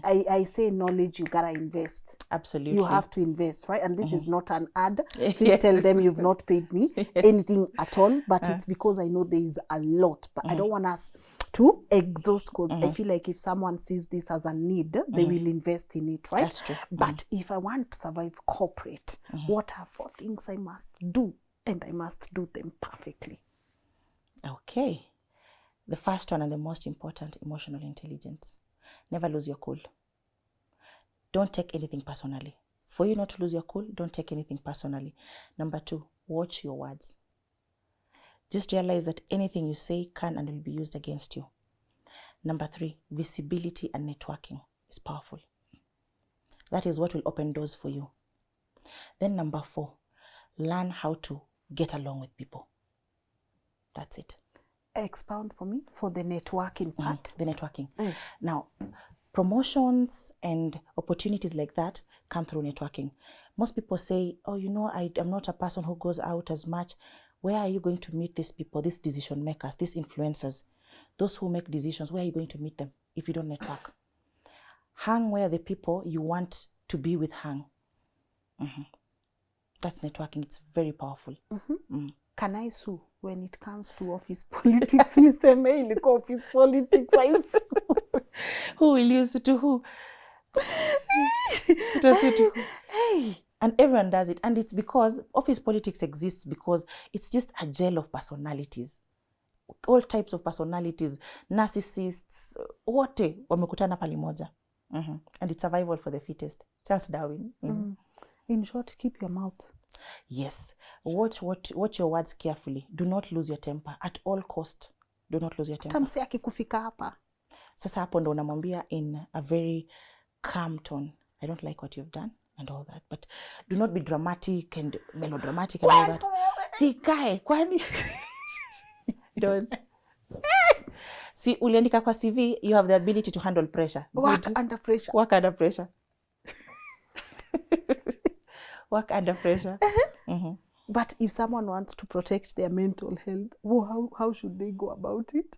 I say knowledge, you gotta invest. Absolutely. You have to invest, right? And this is not an ad. Please tell them you've not paid me anything at all, but it's because I know there is a lot. But I don't want us to exhaust, because I feel like if someone sees this as a need, they will invest in it, right? That's true. But if I want to survive corporate, what are 4 things I must do? And I must do them perfectly. Okay. The first one and the most important, emotional intelligence. Never lose your cool. Don't take anything personally. For you not to lose your cool, don't take anything personally. Number 2, watch your words. Just realize that anything you say can and will be used against you. Number 3, visibility and networking is powerful. That is what will open doors for you. Then number 4, learn how to get along with people. That's it. Expound for me for the networking part. The networking. Now, promotions and opportunities like that come through networking. Most people say, oh, you know, I'm not a person who goes out as much. Where are you going to meet these people, these decision makers, these influencers, those who make decisions? Where are you going to meet them if you don't network? Hang where the people you want to be with hang. That's networking. It's very powerful. Can I sue when it comes to office politics? Niseme ilikuwa office politics. I sue. Who will use it to who? It was you to who? Hey. And everyone does it. And it's because office politics exists because it's just a gel of personalities. All types of personalities, narcissists, wote wamekutana pali moja. And it's survival for the fittest. Charles Darwin. In short, keep your mouth. Yes. Watch your words carefully. Do not lose your temper. At all cost, do not lose your temper. Tamsi akikufika hapa. Sasa hapo ndo unamwambia in a very calm tone. I don't like what you've done and all that. But do not be dramatic and melodramatic and all that. Sikae, kwani? Don't. See, uliandika kwa CV, you have the ability to handle pressure. Work under pressure. Work under pressure. Work under pressure. But if someone wants to protect their mental health, how should they go about it?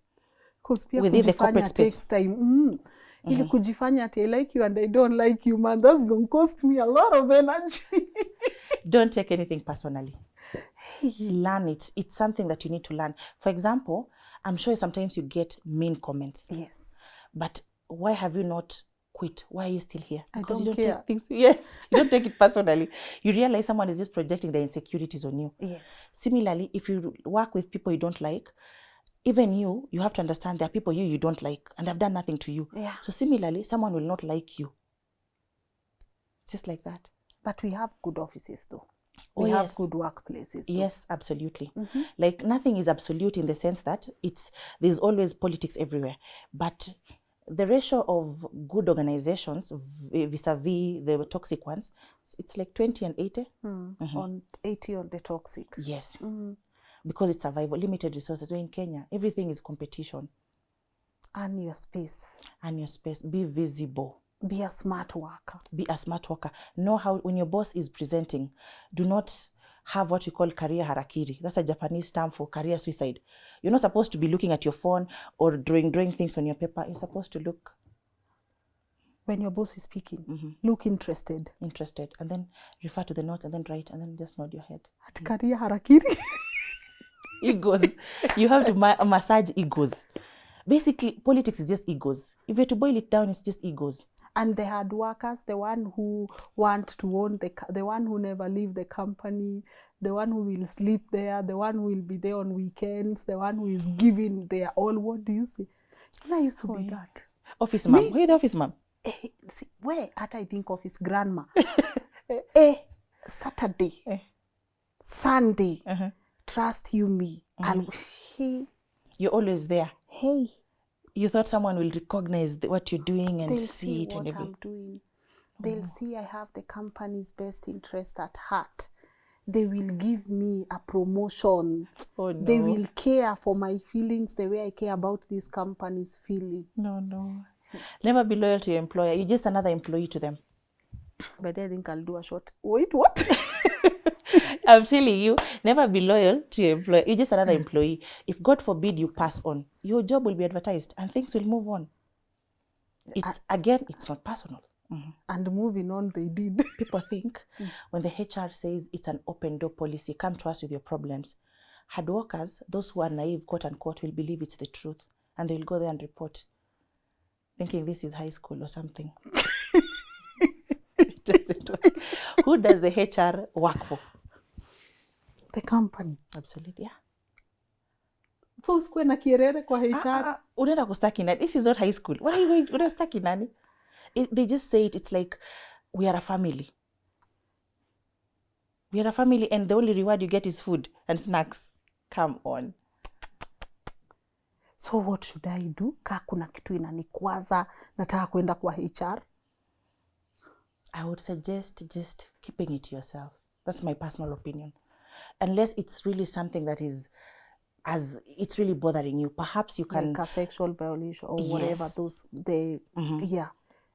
Because within the corporate space takes time. Ili kujifanya ati I like you and I don't like you, man, that's going to cost me a lot of energy. Don't take anything personally. Learn it. It's something that you need to learn. For example, I'm sure sometimes you get mean comments. Yes. But why have you not quit? Why are you still here? Because you don't care. take things. Yes, you don't take it personally. You realize someone is just projecting their insecurities on you. Yes. Similarly, if you work with people you don't like, even you have to understand there are people you don't like and they've done nothing to you. Yeah. So similarly, someone will not like you. Just like that. But we have good offices though. Oh, we have yes. good workplaces though. Yes, absolutely. Like nothing is absolute in the sense that there's always politics everywhere. But the ratio of good organizations vis-a-vis the toxic ones, it's like 20 and 80. On 80 on the toxic. Yes. Because it's survival, limited resources. We're in Kenya, everything is competition. Earn your space. Earn your space. Be visible. Be a smart worker. Be a smart worker. Know how, when your boss is presenting, do not have what we call career harakiri. That's a Japanese term for career suicide. You're not supposed to be looking at your phone or drawing things on your paper. You're supposed to look. When your boss is speaking, look interested. Interested. And then refer to the notes and then write and then just nod your head. At career harakiri. Egos. You have to massage egos. Basically, politics is just egos. If you're to boil it down, it's just egos. And the hard workers, the one who want to own the one who never leave the company, the one who will sleep there, the one who will be there on weekends, the one who is giving their all. What do you say? And I used to be that. Office mom. Where the office mom? See, where at I think office grandma. Saturday, Sunday, trust you me. You're always there. Hey. You thought someone will recognize what you're doing and see it what and everything. I'm doing. They'll see I have the company's best interest at heart. They will give me a promotion. Oh, no. They will care for my feelings the way I care about this company's feeling. No. Never be loyal to your employer. You're just another employee to them. But I think I'll do a short. Wait, what? I'm telling you, never be loyal to your employer. You're just another employee. If God forbid you pass on, your job will be advertised and things will move on. It's not personal. And moving on, they did. People think when the HR says it's an open door policy, come to us with your problems. Hard workers, those who are naive, quote unquote, will believe it's the truth. And they'll go there and report, thinking this is high school or something. It doesn't work. Who does the HR work for? The company. Absolutely, yeah. So usikue na kierere kwa HR. Unaenda kustaki nani? This is not high school. What are you going? Unaenda kustaki nani? They just say it's like, we are a family. We are a family and the only reward you get is food and snacks. Come on. So what should I do? Kaa kuna kitu inanikwaza, nataka kwenda kwa HR. I would suggest just keeping it to yourself. That's my personal opinion. Unless it's really something that is, as it's really bothering you, perhaps you can... Like a sexual violation or whatever, Yes. those,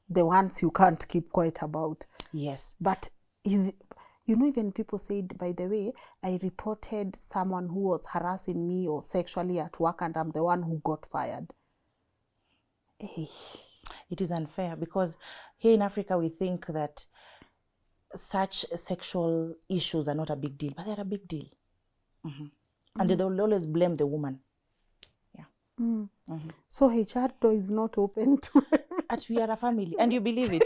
the ones you can't keep quiet about. Yes. But even people said, by the way, I reported someone who was harassing me or sexually at work and I'm the one who got fired. It is unfair because here in Africa we think that such sexual issues are not a big deal, but they're a big deal. And they will always blame the woman. So HR door is not open to But we are a family, and you believe it.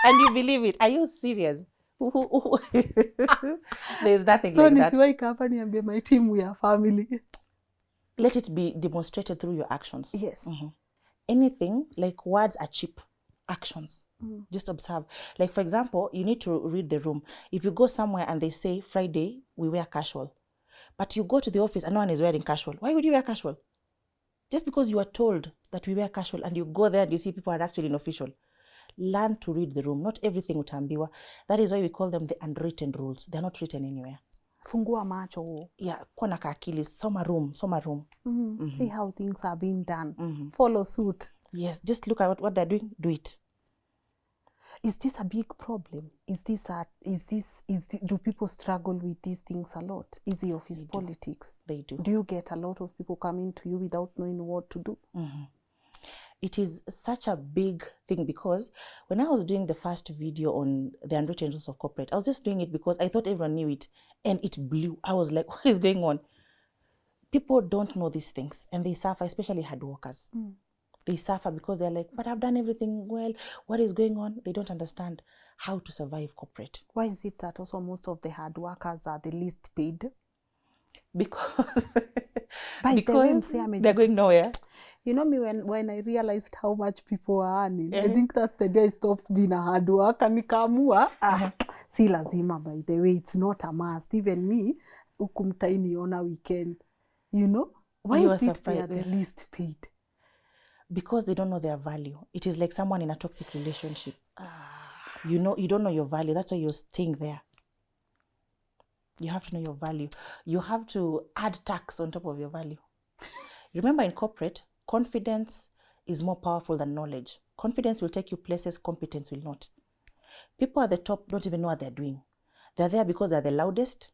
And you believe it. Are you serious? There's nothing so like that. nisiwai hapa niambie my team we are family. Let it be demonstrated through your actions. Yes. Anything like words are cheap. Actions. Just observe. Like, for example, you need to read the room. If you go somewhere and they say Friday we wear casual, but you go to the office and no one is wearing casual, why would you wear casual? Just because you are told that we wear casual and you go there and you see people are actually in official. Learn to read the room. Not everything utambiwa. That is why we call them the unwritten rules. They're not written anywhere. Fungua macho. Yeah, kuwa na kaakili. Soma room. See how things are being done. Follow suit. Yes, just look at what they're doing. Do it. Is this a big problem? Do people struggle with these things a lot? Is the office politics? They do. Do you get a lot of people coming to you without knowing what to do? It is such a big thing because when I was doing the first video on the unwritten rules of corporate, I was just doing it because I thought everyone knew it and it blew. I was like, what is going on? People don't know these things and they suffer, especially hard workers. They suffer because they're like, but I've done everything well. What is going on? They don't understand how to survive corporate. Why is it that also most of the hard workers are the least paid? Because, the they're going nowhere. You know me, when I realized how much people are earning, I think that's the day I stopped being a hard worker. Nikamua, si lazima, by the way, it's not a must. Even me, ukumtaini on a weekend. You know? Why is it they are the least paid? Because they don't know their value. It is like someone in a toxic relationship. You don't know your value. That's why you're staying there. You have to know your value. You have to add tax on top of your value. Remember, in corporate, confidence is more powerful than knowledge. Confidence will take you places, competence will not. People at the top don't even know what they're doing. They're there because they're the loudest.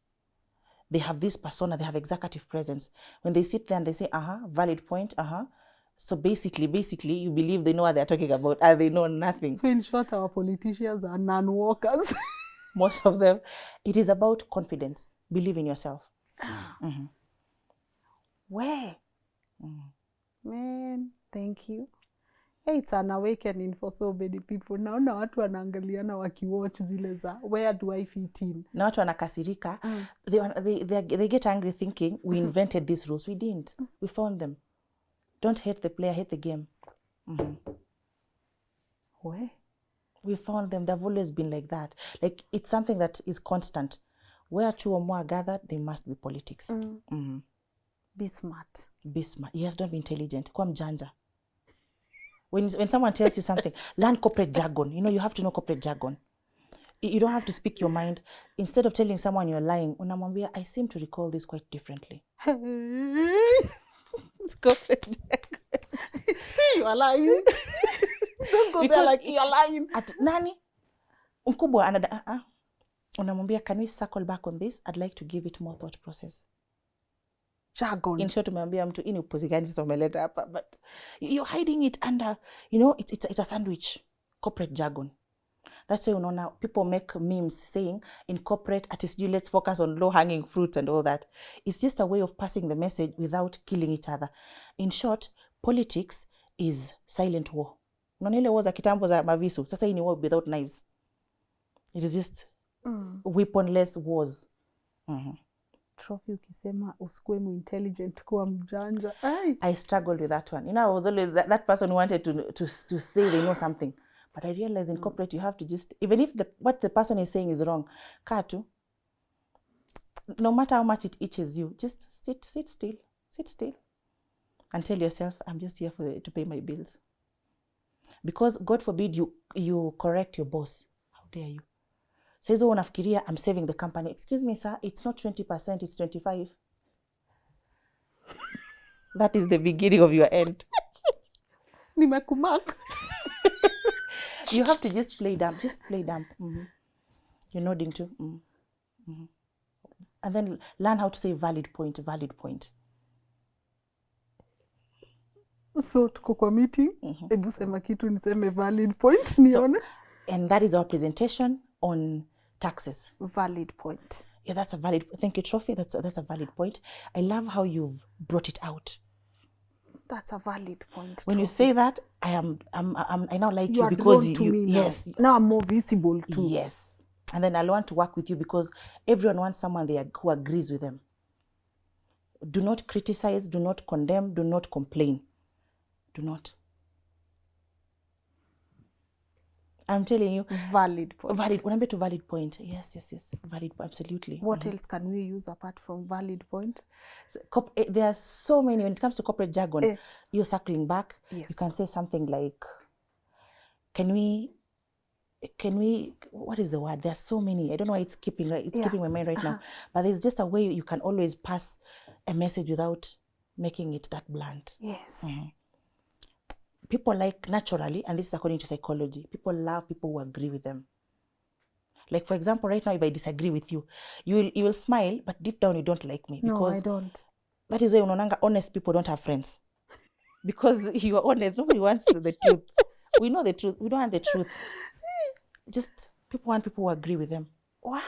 They have this persona, they have executive presence. When they sit there and they say, valid point, So basically, you believe they know what they're talking about and they know nothing. So in short, our politicians are non-workers. Most of them. It is about confidence. Believe in yourself. Where? Man, thank you. Hey, it's an awakening for so many people. Naona watu wanaangaliana wakiwatch zile za where do I fit in? Na watu wanakasirika. They get angry thinking we invented these rules. We didn't. We found them. Don't hate the player, hate the game. Where? We found them. They've always been like that. Like, it's something that is constant. Where two or more are gathered, there must be politics. Be smart. Be smart. Yes, don't be intelligent. Kuwa mjanja. When someone tells you something, learn corporate jargon. You have to know corporate jargon. You don't have to speak your mind. Instead of telling someone you're lying, unamwambia, I seem to recall this quite differently. It's corporate jargon. See, you are lying. Don't go there like you're lying. At nani? Mkubwa anada, unamwambia, can we circle back on this? I'd like to give it more thought process. Jargon. In short, umemwambia mtu ini upuzi gani sasa umeleta hapa, but you're hiding it under, it's a sandwich. Corporate jargon. That's why unaona people make memes saying in corporate, at least let's focus on low-hanging fruits and all that. It's just a way of passing the message without killing each other. In short, politics is silent war. Unaona ile war za kitambo za mavisu. Sasa hii ni war without knives. It is just weaponless wars. Trophy ukisema usikue intelligent kuwa mjanja. I struggled with that one. I was always that person who wanted to say they know something. But I realized in corporate you have to just, even if what the person is saying is wrong, katu, no matter how much it itches you, just sit still and tell yourself, I'm just here to pay my bills. Because God forbid you correct your boss. How dare you? Says, unafikiria, I'm saving the company. Excuse me, sir, it's not 20%, it's 25%. That is the beginning of your end. Nimekumark. You have to just play dumb. You're nodding too. And then learn how to say valid point. So tuko kwa meeting, ebu sema kitu niseme valid point nione. And that is our presentation. on taxes. Valid point. Yeah, that's a valid. Thank you, Trophy. That's a valid point. I love how you've brought it out. That's a valid point. When you Trophy. say that, I now like You you are because drawn to you me yes, now I'm more visible too. yes. And then I want to work with you because everyone wants someone who agrees with them. Do not criticize, do not condemn, do not complain. Do not. I'm telling you. Valid point. Valid. When I'm to valid point. Yes. Valid, absolutely. What else can we use apart from valid point? So, there are so many. When it comes to corporate jargon, you're circling back. Yes. You can say something like, can we, what is the word? There's so many. I don't know why it's keeping my mind right now. But there's just a way you can always pass a message without making it that blunt. Yes. People like naturally, and this is according to psychology, people love people who agree with them. Like, for example, right now, if I disagree with you, you will smile, but deep down you don't like me. No, I don't. That is why unonanga honest people don't have friends. Because you are honest. Nobody wants the truth. We know the truth. We don't want the truth. Just people want people who agree with them. Wow.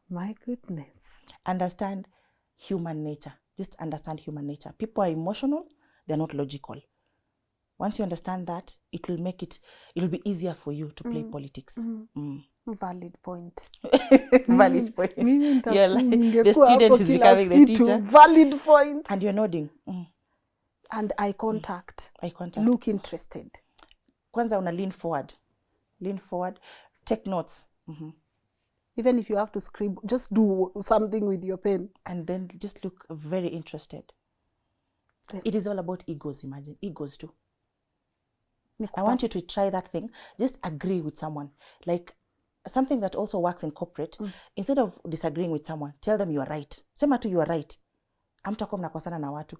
My goodness. Understand human nature. Just understand human nature. People are emotional. They're not logical. Once you understand that, it'll be easier for you to play politics. Valid point. Valid point. You're like, the student is becoming the teacher. Valid point. And you're nodding. And eye contact. Eye contact. Look interested. Kwanza una lean forward. Lean forward. Take notes. Even if you have to scribble, just do something with your pen. And then just look very interested. It is all about egos, imagine. Egos too. I want you to try that thing. Just agree with someone. Like something that also works in corporate. Instead of disagreeing with someone, tell them you are right. Sema tu you are right. Amtakuwa mnakosana na watu.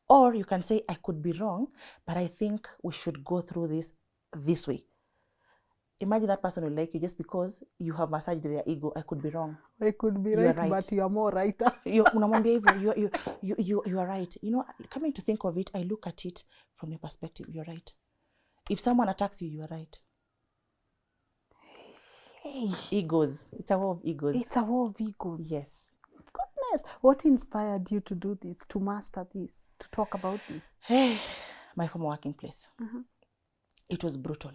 Or you can say, I could be wrong, but I think we should go through this way. Imagine that person will like you just because you have massaged their ego. I could be wrong. I could be right, but you are more right. Unamwambia hivyo, you are right. You know, coming to think of it, I look at it from your perspective. You're right. If someone attacks you, you are right. Egos. It's a war of egos. It's a war of egos. Yes. Goodness. What inspired you to do this, to master this, to talk about this? My former working place. It was brutal.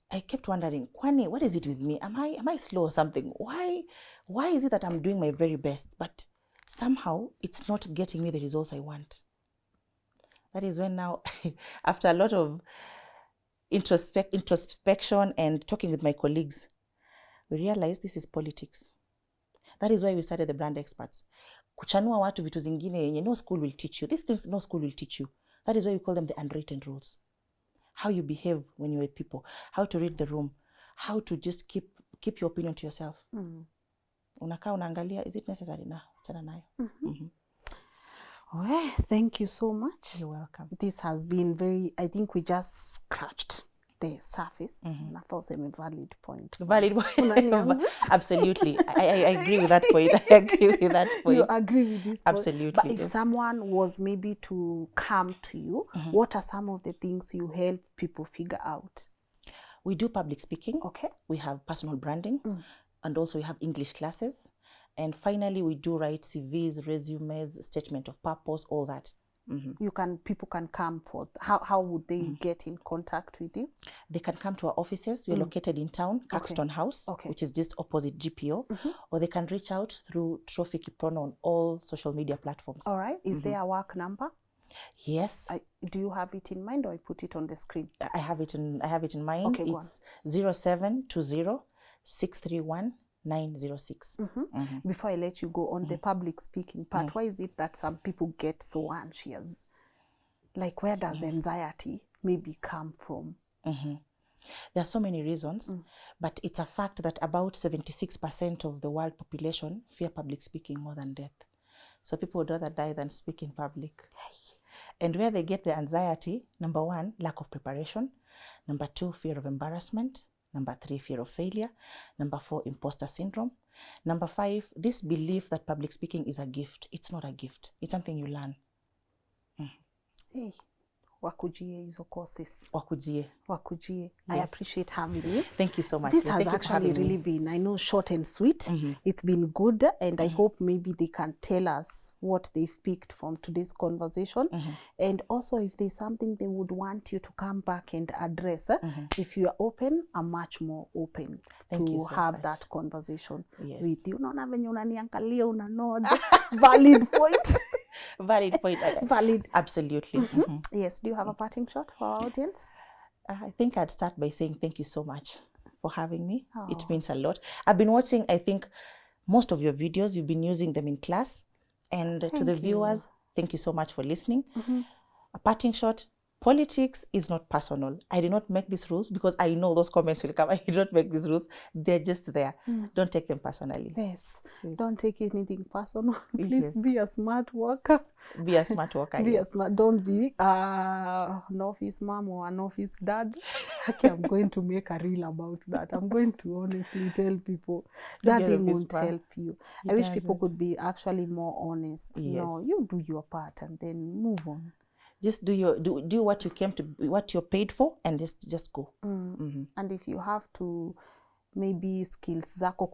I kept wondering, Kwani, what is it with me? Am I slow or something? Why is it that I'm doing my very best, but somehow it's not getting me the results I want? That is when now, after a lot of introspection and talking with my colleagues, we realized this is politics. That is why we started the brand experts. Kuchanua watu vitu zingine yenye no school will teach you. These things no school will teach you. That is why we call them the unwritten rules. How you behave when you're with people, how to read the room, how to just keep your opinion to yourself. Unakaa unaangalia, is it necessary? Na, chana nayo. Well, thank you so much. You're welcome. This has been I think we just scratched the surface. And I thought it was a valid point. Valid point. Absolutely. I agree with that point. I agree with that point. You agree with this point? Absolutely. But if someone was maybe to come to you, what are some of the things you help people figure out? We do public speaking. Okay. We have personal branding. And also we have English classes. And finally, we do write CVs, resumes, statement of purpose, all that. People can come for, how would they get in contact with you? They can come to our offices. We're located in town, Caxton House, which is just opposite GPO. Or they can reach out through Trophy Kiprono on all social media platforms. All right. Is there a work number? Yes. Do you have it in mind, or I put it on the screen? I have it in mind. Okay, it's 0720 631 906. Before I let you go on the public speaking part, why is it that some people get so anxious? Like, where does anxiety maybe come from? There are so many reasons, but it's a fact that about 76% of the world population fear public speaking more than death. So people would rather die than speak in public. And where they get the anxiety, number 1, lack of preparation. Number 2, fear of embarrassment. Number 3, fear of failure. Number 4, imposter syndrome. Number 5, this belief that public speaking is a gift. It's not a gift. It's something you learn. Hey, wakujie hizo courses. Wakujie. Wakujie. I Yes. appreciate having you. Thank you so much. This Yeah, has thank you for actually having really me. been, I know, short and sweet. It's been good, and I hope maybe they can tell us what they've picked from today's conversation. And also, if there's something they would want you to come back and address, if you are open, I'm much more open Thank you to so have much. that conversation Yes. with you. Unaona venye unaniangalia, una nod. Valid point. Valid point. Valid. Absolutely. Yes. Do you have a parting shot for our audience? I think I'd start by saying thank you so much for having me. It Oh. means a lot. I've been watching, I think, most of your videos. You've been using them in class. And to the Thank you. viewers, thank you so much for listening. A parting shot. Politics is not personal. I did not make these rules because I know those comments will come. I did not make these rules. They're just there. Don't take them personally. Yes. Yes. Don't take anything personal. Please Yes. be a smart worker. Be a smart worker. Be a Yes. smart. Don't be an office mom or an office dad. Okay, I'm going to make a reel about that. I'm going to honestly tell people that Be an thing office won't mom. help you. It I wish people doesn't. could be actually more honest. Yes. No, you do your part and then move on. Just do what you came to, what you're paid for, and just go. And if you have to maybe skills zako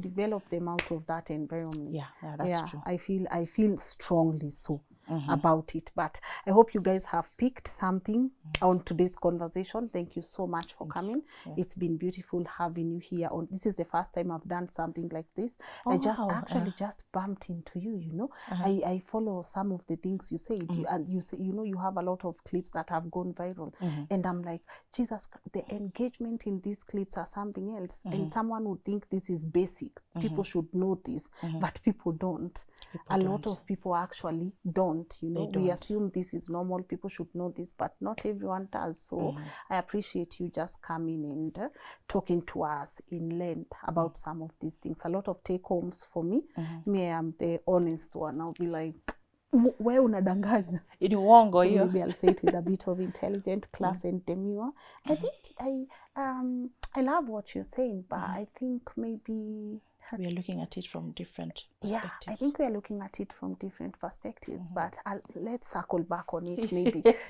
develop them out of that environment. Yeah, that's true. I feel strongly so about it. But I hope you guys have picked something on today's conversation. Thank you so much for coming. Yes. It's been beautiful having you here. This is the first time I've done something like this. Oh, I just wow. actually just bumped into you, you know. I follow some of the things you said, and you say, you know, you have a lot of clips that have gone viral, and I'm like, Jesus, the engagement in these clips are something else. And someone would think this is basic. People should know this, but people don't. A lot of people actually don't, you know. We assume this is normal. People should know this, but not everyone does. So I appreciate you just coming and talking to us in length about some of these things. A lot of take homes for me. Me, I'm the honest one. I'll be like, where unadanganya? So Maybe I'll say it with a bit of intelligent class and demure. I think I love what you're saying, but I think maybe we are looking at it from different perspectives. Yeah, I think we are looking at it from different perspectives, but let's circle back on it maybe. Let's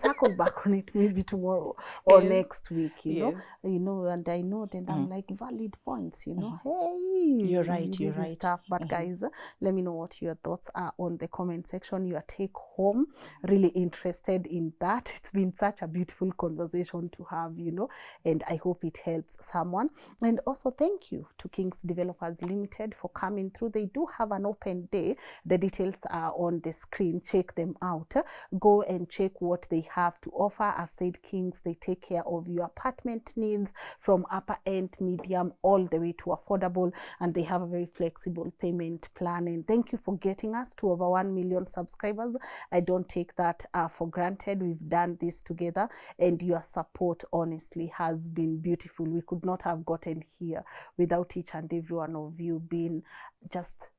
circle back on it maybe tomorrow or Yes. next week, you know. Yes. You know, and I know then I'm like valid points, you know. Hey, You're right, this you're is right. tough. But guys, let me know what your thoughts are on the comment section. Your take home. Really interested in that. It's been such a beautiful conversation to have, you know, and I hope it helps someone. And also thank you to King's Developers Limited for coming through. They do have an open day. The details are on the screen. Check them out. Go and check what they have to offer. I've said Kings, they take care of your apartment needs from upper end, medium, all the way to affordable, and they have a very flexible payment plan. And thank you for getting us to over 1 million subscribers. I don't take that for granted. We've done this together, and your support honestly has been beautiful. We could not have gotten here without each and every one of you being just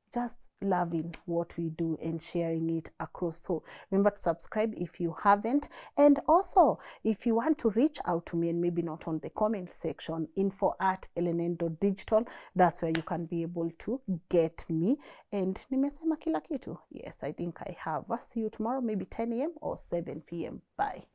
loving what we do and sharing it across. So remember to subscribe if you haven't. And also, if you want to reach out to me, and maybe not on the comment section, info@lnn.digital, that's where you can be able to get me. And nimesema kila kitu. Yes, I think I have. See you tomorrow, maybe 10 a.m. or 7 p.m. Bye.